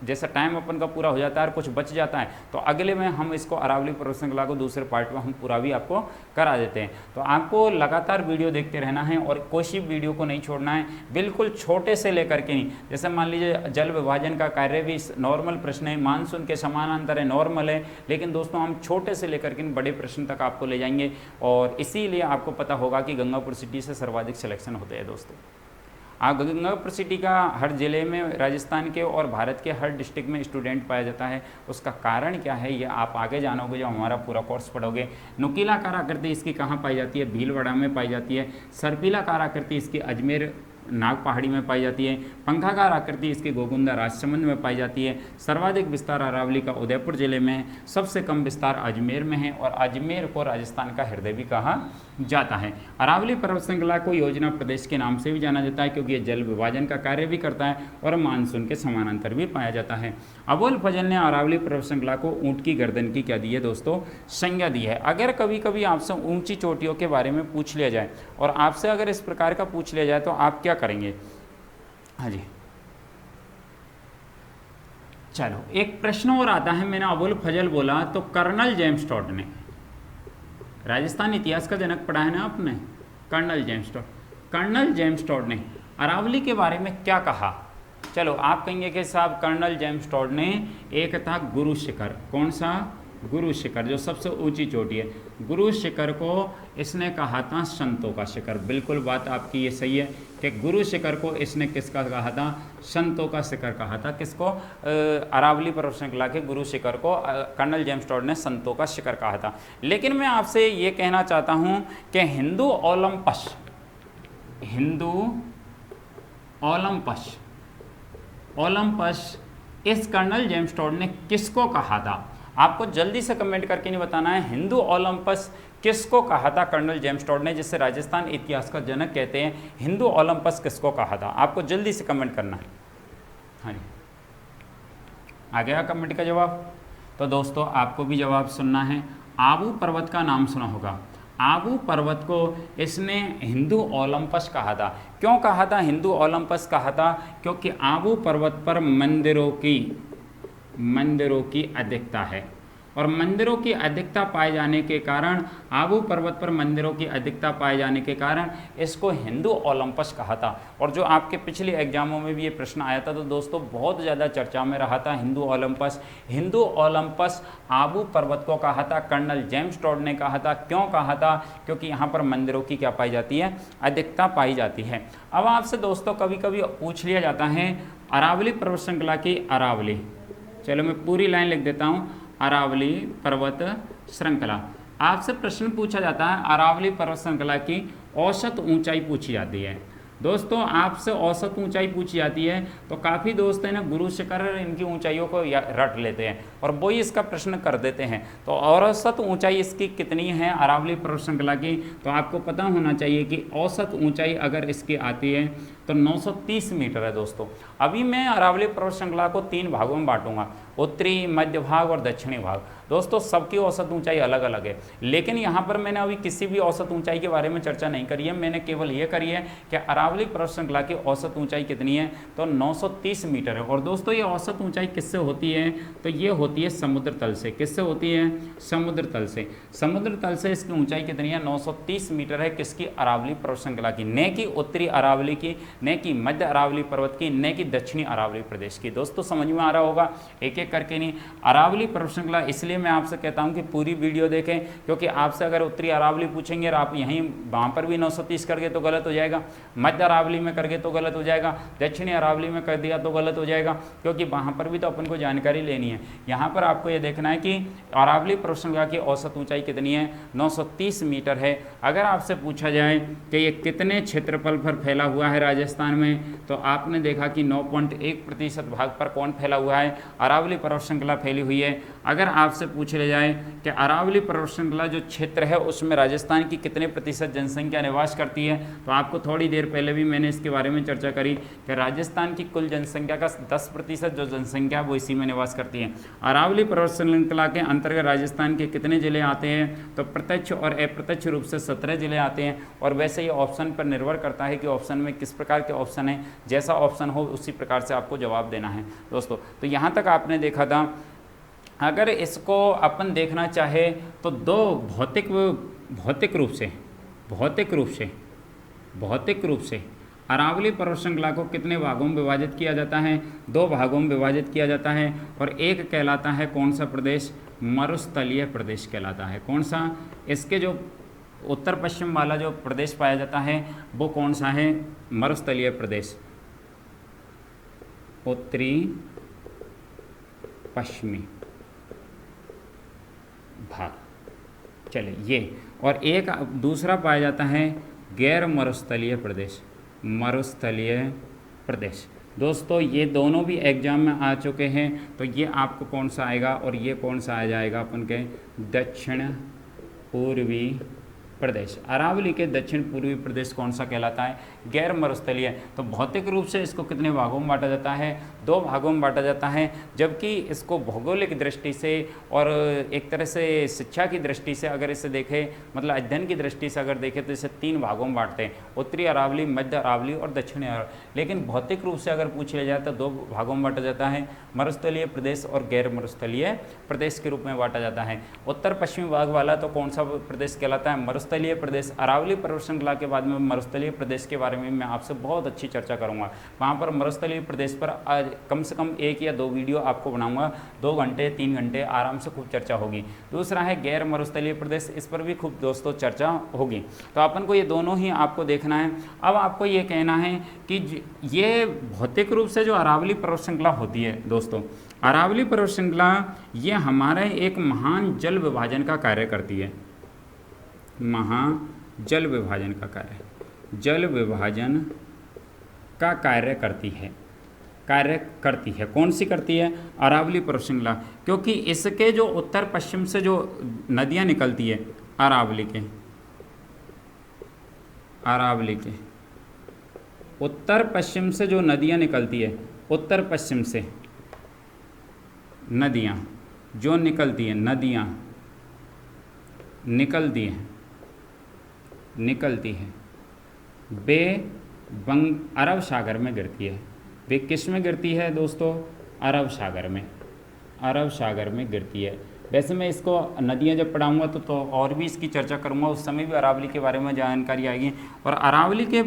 जैसा टाइम अपन का पूरा हो जाता है और कुछ बच जाता है, तो अगले में हम इसको अरावली पर्वत श्रृंखला को दूसरे पार्ट में हम पूरा भी आपको करा देते हैं। तो आपको लगातार वीडियो देखते रहना है और कोई सी वीडियो को नहीं छोड़ना है, बिल्कुल छोटे से लेकर के नहीं। जैसे मान लीजिए जल विभाजन का कार्य भी नॉर्मल प्रश्न है, मानसून के समानांतर है, नॉर्मल है, लेकिन दोस्तों हम छोटे से लेकर के बड़े प्रश्न तक आपको ले जाएंगे और इसीलिए आपको पता होगा कि गंगापुर सिटी से सर्वाधिक सिलेक्शन होते हैं। दोस्तों आप गंगापुर सिटी का हर ज़िले में, राजस्थान के और भारत के हर डिस्ट्रिक्ट में स्टूडेंट पाया जाता है। उसका कारण क्या है ये आप आगे जानोगे जब हमारा पूरा कोर्स पढ़ोगे। नुकीलाकार आकृति इसकी कहाँ पाई जाती है? भीलवाड़ा में पाई जाती है। सर्पिलाकार आकृति इसकी अजमेर नाग पहाड़ी में पाई जाती है। पंखाकार आकृति इसकी गोगुंदा राजसमंद में पाई जाती है। सर्वाधिक विस्तार अरावली का उदयपुर जिले में है। सबसे कम विस्तार अजमेर में है और अजमेर को राजस्थान का हृदय भी कहा जाता है। अरावली पर्वत श्रृंखला को योजना प्रदेश के नाम से भी जाना जाता है, क्योंकि ये जल विभाजन का कार्य भी करता है और मानसून के समानांतर भी पाया जाता है। अबुल फजल ने अरावली पर्वत श्रृंखला को ऊँट की गर्दन की क्या दी है दोस्तों? संज्ञा दी है। अगर कभी कभी आपसे ऊंची चोटियों के बारे में पूछ लिया जाए और आपसे अगर इस प्रकार का पूछ लिया जाए तो आप क्या करेंगे? हाँ जी, चलो एक प्रश्न और आता है। मैंने अबुल फजल बोला तो कर्नल जेम्स टॉड ने, राजस्थान इतिहास का जनक पढ़ा है ना आपने, colonel James Tod. Colonel James Tod ने अरावली के बारे में क्या कहा? चलो आप कहेंगे कि साहब कर्नल जेम्स टॉड ने एक था गुरु शिखर, कौन सा? गुरु शिखर, जो सबसे ऊंची चोटी है। गुरु शिखर को इसने कहा था संतों का शिखर। बिल्कुल बात आपकी ये सही है कि गुरु शिखर को इसने किसका कहा था? संतों का शिखर कहा था। किसको? अरावली पर्वत श्रृंखला के गुरु शिखर को कर्नल जेम्स टॉड ने संतों का शिखर कहा था। लेकिन मैं आपसे ये कहना चाहता हूँ कि हिंदू ओलंपस इस कर्नल जेम्स टॉड ने किसको कहा था? आपको जल्दी से कमेंट करके नहीं बताना है हिंदू ओलंपस किसको कहा था कर्नल जेम्स टॉड ने, जिसे राजस्थान इतिहास का जनक कहते हैं। हिंदू ओलंपस किसको कहा था? आपको जल्दी से कमेंट करना है। हाँ जी, आ गया कमेंट का जवाब? तो दोस्तों आपको भी जवाब सुनना है। आबू पर्वत का नाम सुना होगा। आबू पर्वत को इसने हिंदू ओलंपस कहा था। क्यों कहा था हिंदू ओलंपस कहा था? क्योंकि आबू पर्वत पर मंदिरों की अधिकता है और मंदिरों की अधिकता पाए जाने के कारण, आबू पर्वत पर मंदिरों की अधिकता पाए जाने के कारण इसको हिंदू ओलंपस कहा था। और जो आपके पिछले एग्जामों में भी ये प्रश्न आया था तो दोस्तों बहुत ज़्यादा चर्चा में रहा था हिंदू ओलंपस। हिंदू ओलंपस आबू पर्वत को कहा था, कर्नल जेम्स टॉड ने कहा था। क्यों कहा था? क्योंकि यहाँ पर मंदिरों की क्या पाई जाती है? अधिकता पाई जाती है। अब आपसे दोस्तों कभी कभी पूछ लिया जाता है अरावली पर्वत श्रृंखला की, अरावली, चलो मैं पूरी लाइन लिख देता हूँ, अरावली पर्वत श्रृंखला। आपसे प्रश्न पूछा जाता है अरावली पर्वत श्रृंखला की औसत ऊंचाई पूछी जाती है। दोस्तों आपसे औसत ऊंचाई पूछी जाती है तो काफ़ी दोस्त हैं ना गुरु शिखर इनकी ऊंचाइयों को रट लेते हैं और वही इसका प्रश्न कर देते हैं। तो औसत ऊंचाई इसकी कितनी है अरावली पर्वत श्रृंखला की? तो आपको पता होना चाहिए कि औसत ऊंचाई अगर इसकी आती है तो 930 मीटर है। दोस्तों अभी मैं अरावली पर्वत श्रृंखला को 3 भागों में बांटूंगा, उत्तरी, मध्य भाग और दक्षिणी भाग। दोस्तों सबकी औसत ऊंचाई अलग अलग है, लेकिन यहाँ पर मैंने अभी किसी भी औसत ऊंचाई के बारे में चर्चा नहीं करी है। मैंने केवल ये करी है कि अरावली पर्वत श्रृंखला की औसत ऊंचाई कितनी है, तो 930 मीटर है। और दोस्तों ये औसत ऊंचाई किससे होती है, तो ये होती है समुद्र तल से। किससे होती है, समुद्र तल से। समुद्र तल से इसकी ऊंचाई कितनी है, 930 मीटर है। किसकी, अरावली पर्वत श्रृंखला की, न कि उत्तरी अरावली की, न कि मध्य अरावली पर्वत की, न कि दक्षिणी अरावली प्रदेश की। दोस्तों समझ में आ रहा होगा, एक एक करके नहीं। अरावली पर्वत श्रृंखला, इसलिए मैं आपसे कहता हूं कि पूरी वीडियो देखें, क्योंकि आपसे अगर उत्तरी अरावली पूछेंगे और आप यहीं वहां पर भी 930 कर गए तो गलत हो जाएगा, मध्य अरावली में कर गए तो गलत हो जाएगा, दक्षिणी अरावली में कर दिया तो गलत हो जाएगा, क्योंकि वहां पर भी तो अपन को जानकारी लेनी है। यहाँ पर आपको ये देखना है कि अरावली पर्वत श्रृंखला की औसत ऊंचाई कितनी है, 930 मीटर है। अगर आपसे पूछा जाए कि ये कितने क्षेत्रफल पर फैला हुआ है राजस्थान में, तो आपने देखा कि 9.1% भाग पर कौन फैला हुआ है, अरावली पर्वत श्रृंखला फैली हुई है। अगर आपसे पूछ ले जाए कि अरावली पर्वत श्रृंखला जो क्षेत्र है उसमें राजस्थान की कितने प्रतिशत जनसंख्या निवास करती है, तो आपको थोड़ी देर पहले भी मैंने इसके बारे में चर्चा करी कि राजस्थान की कुल जनसंख्या का 10% जो जनसंख्या वो इसी में निवास करती है। अरावली पर्वत श्रृंखला के अंतर्गत राजस्थान के कितने जिले आते हैं, तो प्रत्यक्ष और अप्रत्यक्ष रूप से 17 जिले आते हैं। और वैसे ये ऑप्शन पर निर्भर करता है कि ऑप्शन में किस प्रकार के ऑप्शन है, जैसा ऑप्शन हो उसी प्रकार से आपको जवाब देना है दोस्तों। तो यहाँ तक आपने देखा था। अगर इसको अपन देखना चाहे तो दो भौतिक रूप से अरावली पर्वत श्रृंखला को कितने भागों में विभाजित किया जाता है, 2 भागों में विभाजित किया जाता है। और एक कहलाता है कौन सा प्रदेश, मरुस्थलीय प्रदेश कहलाता है। कौन सा, इसके जो उत्तर पश्चिम वाला जो प्रदेश पाया जाता है वो कौन सा है, मरुस्थलीय प्रदेश, उत्तरी पश्चिमी भाग। चलिए ये, और एक दूसरा पाया जाता है गैर मरुस्थलीय प्रदेश, मरुस्थलीय प्रदेश। दोस्तों ये दोनों भी एग्जाम में आ चुके हैं, तो ये आपको कौन सा आएगा और ये कौन सा आ जाएगा अपन के, दक्षिण पूर्वी प्रदेश। अरावली के दक्षिण पूर्वी प्रदेश कौन सा कहलाता है, गैर मरुस्थलीय। तो भौतिक रूप से इसको कितने भागों में बांटा जाता है, 2 भागों में बांटा जाता है। जबकि इसको भौगोलिक दृष्टि से और एक तरह से शिक्षा की दृष्टि से अगर इसे देखें, मतलब अध्ययन की दृष्टि से अगर देखें, तो इसे 3 भागों में बांटते हैं, उत्तरी अरावली, मध्य अरावली और दक्षिणी अरावली। लेकिन भौतिक रूप से अगर पूछ लिया जाए तो 2 भागों में बांटा जाता है, मरुस्थलीय प्रदेश और गैर मरुस्थलीय प्रदेश के रूप में बांटा जाता है। उत्तर पश्चिमी भाग वाला तो कौन सा प्रदेश कहलाता है, मरुस्थलीय प्रदेश। अरावली पर्वत श्रृंखला के बाद में मरुस्थलीय प्रदेश के बारे में मैं आपसे बहुत अच्छी चर्चा करूंगा। वहाँ पर मरुस्थलीय प्रदेश पर कम से कम 1 या 2 वीडियो आपको बनाऊंगा, 2 घंटे 3 घंटे आराम से खूब चर्चा होगी। दूसरा है गैर मरुस्थलीय प्रदेश, इस पर भी खूब दोस्तों चर्चा होगी। तो अपन को ये दोनों ही आपको देखना है। अब आपको ये कहना है कि ये भौतिक रूप से जो अरावली पर्वत श्रृंखला होती है दोस्तों, अरावली पर्वत श्रृंखला ये हमारे एक महान जल विभाजन का कार्य करती है, जल विभाजन का कार्य करती है। कौन सी करती है, अरावली पर्वत श्रृंखला। क्योंकि इसके जो उत्तर पश्चिम से जो नदियां निकलती है, अरावली के उत्तर पश्चिम से जो नदियां निकलती है, उत्तर पश्चिम से नदियां जो निकलती हैं, निकलती है वे अरब सागर में गिरती है। वे किस में गिरती है दोस्तों, अरब सागर में गिरती है। वैसे मैं इसको नदियां जब पढ़ाऊंगा तो और भी इसकी चर्चा करूंगा, उस समय भी अरावली के बारे में जानकारी आएगी। और अरावली के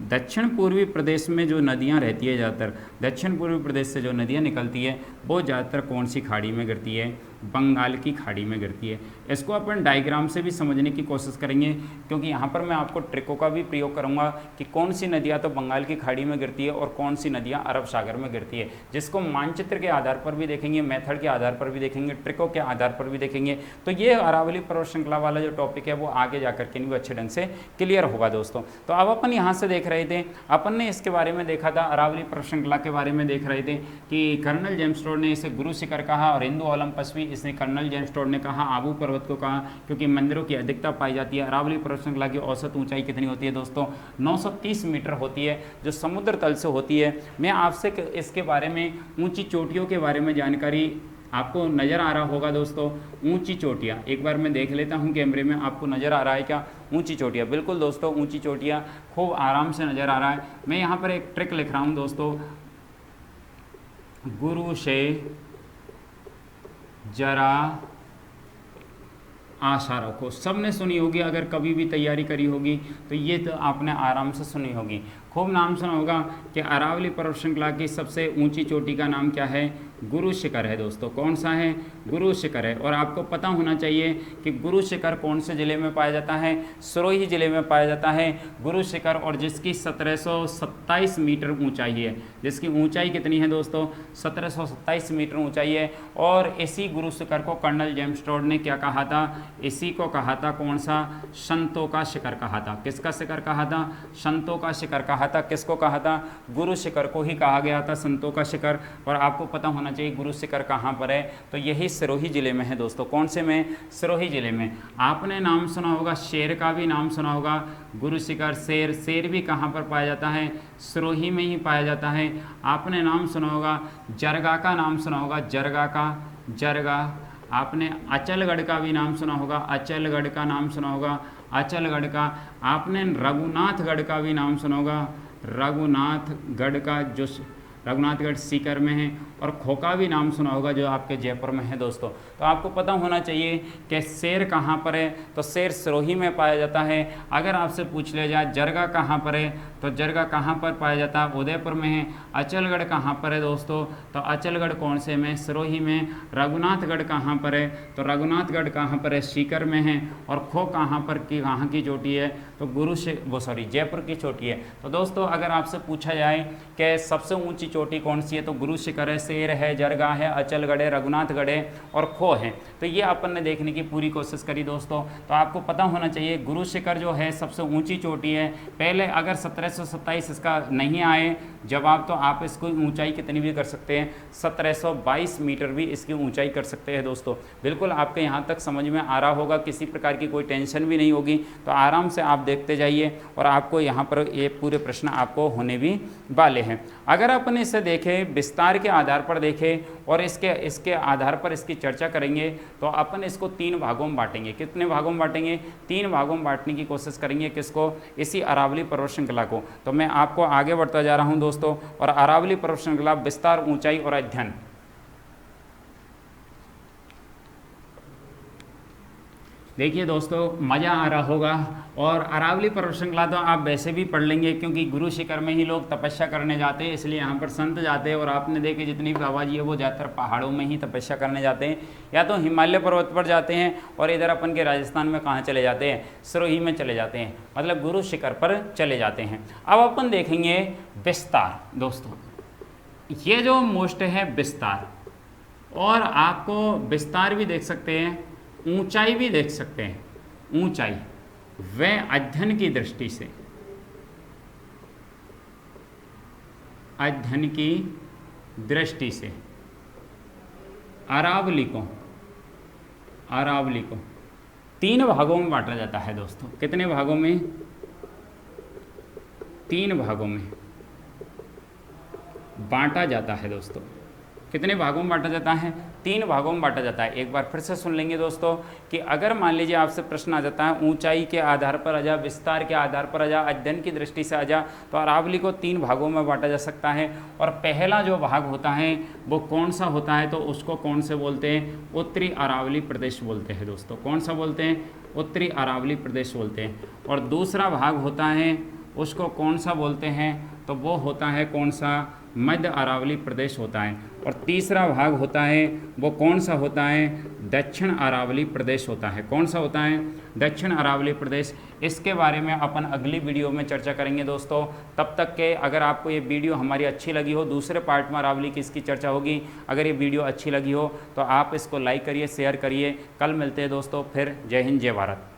दक्षिण पूर्वी प्रदेश में जो नदियां रहती है, ज़्यादातर दक्षिण पूर्वी प्रदेश से जो नदियां निकलती है वो ज़्यादातर कौन सी खाड़ी में गिरती है, बंगाल की खाड़ी में गिरती है। इसको अपन डायग्राम से भी समझने की कोशिश करेंगे, क्योंकि यहाँ पर मैं आपको ट्रिकों का भी प्रयोग करूँगा कि कौन सी नदियाँ तो बंगाल की खाड़ी में गिरती है और कौन सी नदियाँ अरब सागर में गिरती है, जिसको मानचित्र के आधार पर भी देखेंगे, मेथड के आधार पर भी देखेंगे, ट्रिकों के आधार पर भी देखेंगे। तो ये अरावली पर्वत श्रृंखला वाला जो टॉपिक है वो आगे जाकर के भी अच्छे ढंग से क्लियर होगा दोस्तों। तो अब अपन यहाँ से देख रहे थे, अपन ने इसके बारे में देखा था, अरावली पर्वत श्रृंखला के बारे में देख रहे थे कि कर्नल जेम्स टोड ने इसे गुरु शिखर कहा और हिंदू ओलंपस भी इसने कर्नल जेम्स टोड ने कहा आबू पर्वत को कहा, क्योंकि मंदिरों की अधिकता पाई जाती है। अरावली पर्वत श्रृंखला की औसत ऊंचाई कितनी होती है दोस्तों, 930 मीटर होती है, जो समुद्र तल से होती है। मैं आपसे इसके बारे में ऊंची चोटियों के बारे में जानकारी आपको नज़र आ रहा होगा दोस्तों ऊंची चोटियाँ। एक बार मैं देख लेता हूँ कैमरे में, आपको नज़र आ रहा है क्या ऊंची चोटियाँ? बिल्कुल दोस्तों, ऊंची चोटियाँ खूब आराम से नज़र आ रहा है। मैं यहाँ पर एक ट्रिक लिख रहा हूँ दोस्तों, गुरु से जरा आशा रखो। सबने सुनी होगी, अगर कभी भी तैयारी करी होगी तो ये तो आपने आराम से सुनी होगी। खूब नाम सुना होगा कि अरावली पर्वत श्रृंखला की सबसे ऊंची चोटी का नाम क्या है? गुरु शिखर है दोस्तों। कौन सा है? गुरु शिखर है। और आपको पता होना चाहिए कि गुरु शिखर कौन से ज़िले में पाया जाता है? सिरोही ज़िले में पाया जाता है गुरु शिखर, और जिसकी 1727 मीटर ऊंचाई है। जिसकी ऊंचाई कितनी है दोस्तों? 1727 मीटर ऊंचाई है। और इसी गुरु शिखर को कर्नल जेम्स टोड ने क्या कहा था? इसी को कहा था कौन सा? संतों का शिखर कहा था। किसका शिखर कहा था? संतों का शिखर कहा था। किसको कहा था? गुरु शिखर को ही कहा गया था संतों का शिखर। और आपको पता होना चाहिए गुरु शिखर कहाँ पर है, तो यही सिरोही जिले में है दोस्तों। कौन से में? सिरोही जिले में। आपने नाम सुना होगा शेर का भी नाम सुना होगा, गुरु शिखर शेर। शेर भी कहाँ पर पाया जाता है? सिरोही में ही पाया जाता है। आपने नाम सुना होगा जरगा का नाम सुना होगा, जरगा का, जरगा। आपने अचलगढ़ का भी नाम सुना होगा, अचलगढ़ का नाम सुना होगा, अचलगढ़ का। आपने रघुनाथगढ़ का भी नाम सुना होगा, रघुनाथगढ़ का, जो रघुनाथगढ़ सीकर में है। और खोका भी नाम सुना होगा जो आपके जयपुर में है दोस्तों। तो आपको पता होना चाहिए कि शेर कहाँ पर है, तो शेर सिरोही में पाया जाता है। अगर आपसे पूछ लिया जाए जरगा कहाँ पर है, तो जरगा कहाँ पर पाया जाता है? उदयपुर में है। अचलगढ़ कहाँ पर है दोस्तों? तो अचलगढ़ कौन से में? सिरोही में। रघुनाथगढ़ कहाँ पर है? तो रघुनाथगढ़ कहाँ पर है? सीकर में है। और खो कहाँ पर की, कहाँ की चोटी है? तो जयपुर की चोटी है। तो दोस्तों अगर आपसे पूछा जाए कि सबसे ऊंची चोटी कौन सी है, तो गुरु शिखर है, शेर है, जरगा है, अचलगढ़ है, रघुनाथगढ़ है और खो है। तो ये अपन ने देखने की पूरी कोशिश करी दोस्तों। तो आपको पता होना चाहिए गुरु शिखर जो है सबसे ऊंची चोटी है। पहले अगर 1727 इसका नहीं आए जवाब, तो आप इसको ऊंचाई कितनी भी कर सकते हैं, 1722 मीटर भी इसकी ऊंचाई कर सकते हैं दोस्तों। बिल्कुल आपके यहाँ तक समझ में आ रहा होगा, किसी प्रकार की कोई टेंशन भी नहीं होगी। तो आराम से आप देखते जाइए और आपको यहाँ पर ये पूरे प्रश्न आपको होने भी वाले हैं। अगर अपन इसे देखें, विस्तार के आधार पर देखें और इसके आधार पर इसकी चर्चा करेंगे, तो अपन इसको 3 भागों में बांटेंगे। कितने भागों में बांटेंगे? 3 भागों में बांटने की कोशिश करेंगे। किसको? इसी अरावली पर्वत श्रृंखला को। तो मैं आपको आगे बढ़ता जा रहा हूँ दोस्तों। और अरावली पर्वत श्रृंखला विस्तार, ऊंचाई और अध्ययन। देखिए दोस्तों मज़ा आ रहा होगा। और अरावली पर्वत श्रृंखला तो आप वैसे भी पढ़ लेंगे, क्योंकि गुरु शिखर में ही लोग तपस्या करने जाते हैं, इसलिए यहाँ पर संत जाते हैं। और आपने देखे जितनी भी बाबा जी है वो ज़्यादातर पहाड़ों में ही तपस्या करने जाते हैं, या तो हिमालय पर्वत पर जाते हैं, और इधर अपन के राजस्थान में कहाँ चले जाते हैं? सिरोही में चले जाते हैं, मतलब गुरु शिखर पर चले जाते हैं। अब अपन देखेंगे विस्तार दोस्तों। ये जो मोस्ट है विस्तार, और आपको विस्तार भी देख सकते हैं, ऊंचाई भी देख सकते हैं। ऊंचाई व अध्ययन की दृष्टि से, अध्ययन की दृष्टि से अरावली को 3 भागों में बांटा जाता है दोस्तों। कितने भागों में? 3 भागों में बांटा जाता है दोस्तों। कितने भागों में बांटा जाता है? 3 भागों में बांटा जाता है। एक बार फिर से सुन लेंगे दोस्तों कि अगर मान लीजिए आपसे प्रश्न आ जाता है ऊंचाई के आधार पर आ जा, विस्तार के आधार पर आ जा, अध्ययन की दृष्टि से आ जा, तो अरावली को 3 भागों में बांटा जा सकता है। और पहला जो भाग होता है वो कौन सा होता है? तो उसको कौन से बोलते हैं? उत्तरी अरावली प्रदेश बोलते हैं दोस्तों। कौन सा बोलते हैं? उत्तरी अरावली प्रदेश बोलते हैं। और दूसरा भाग होता है उसको कौन सा बोलते हैं? तो वो होता है कौन सा? मध्य अरावली प्रदेश होता है। और तीसरा भाग होता है वो कौन सा होता है? दक्षिण अरावली प्रदेश होता है। कौन सा होता है? दक्षिण अरावली प्रदेश। इसके बारे में अपन अगली वीडियो में चर्चा करेंगे दोस्तों। तब तक के अगर आपको ये वीडियो हमारी अच्छी लगी हो, दूसरे पार्ट में अरावली की इसकी चर्चा होगी। अगर ये वीडियो अच्छी लगी हो तो आप इसको लाइक करिए, शेयर करिए। कल मिलते हैं दोस्तों, फिर जय हिंद जय भारत।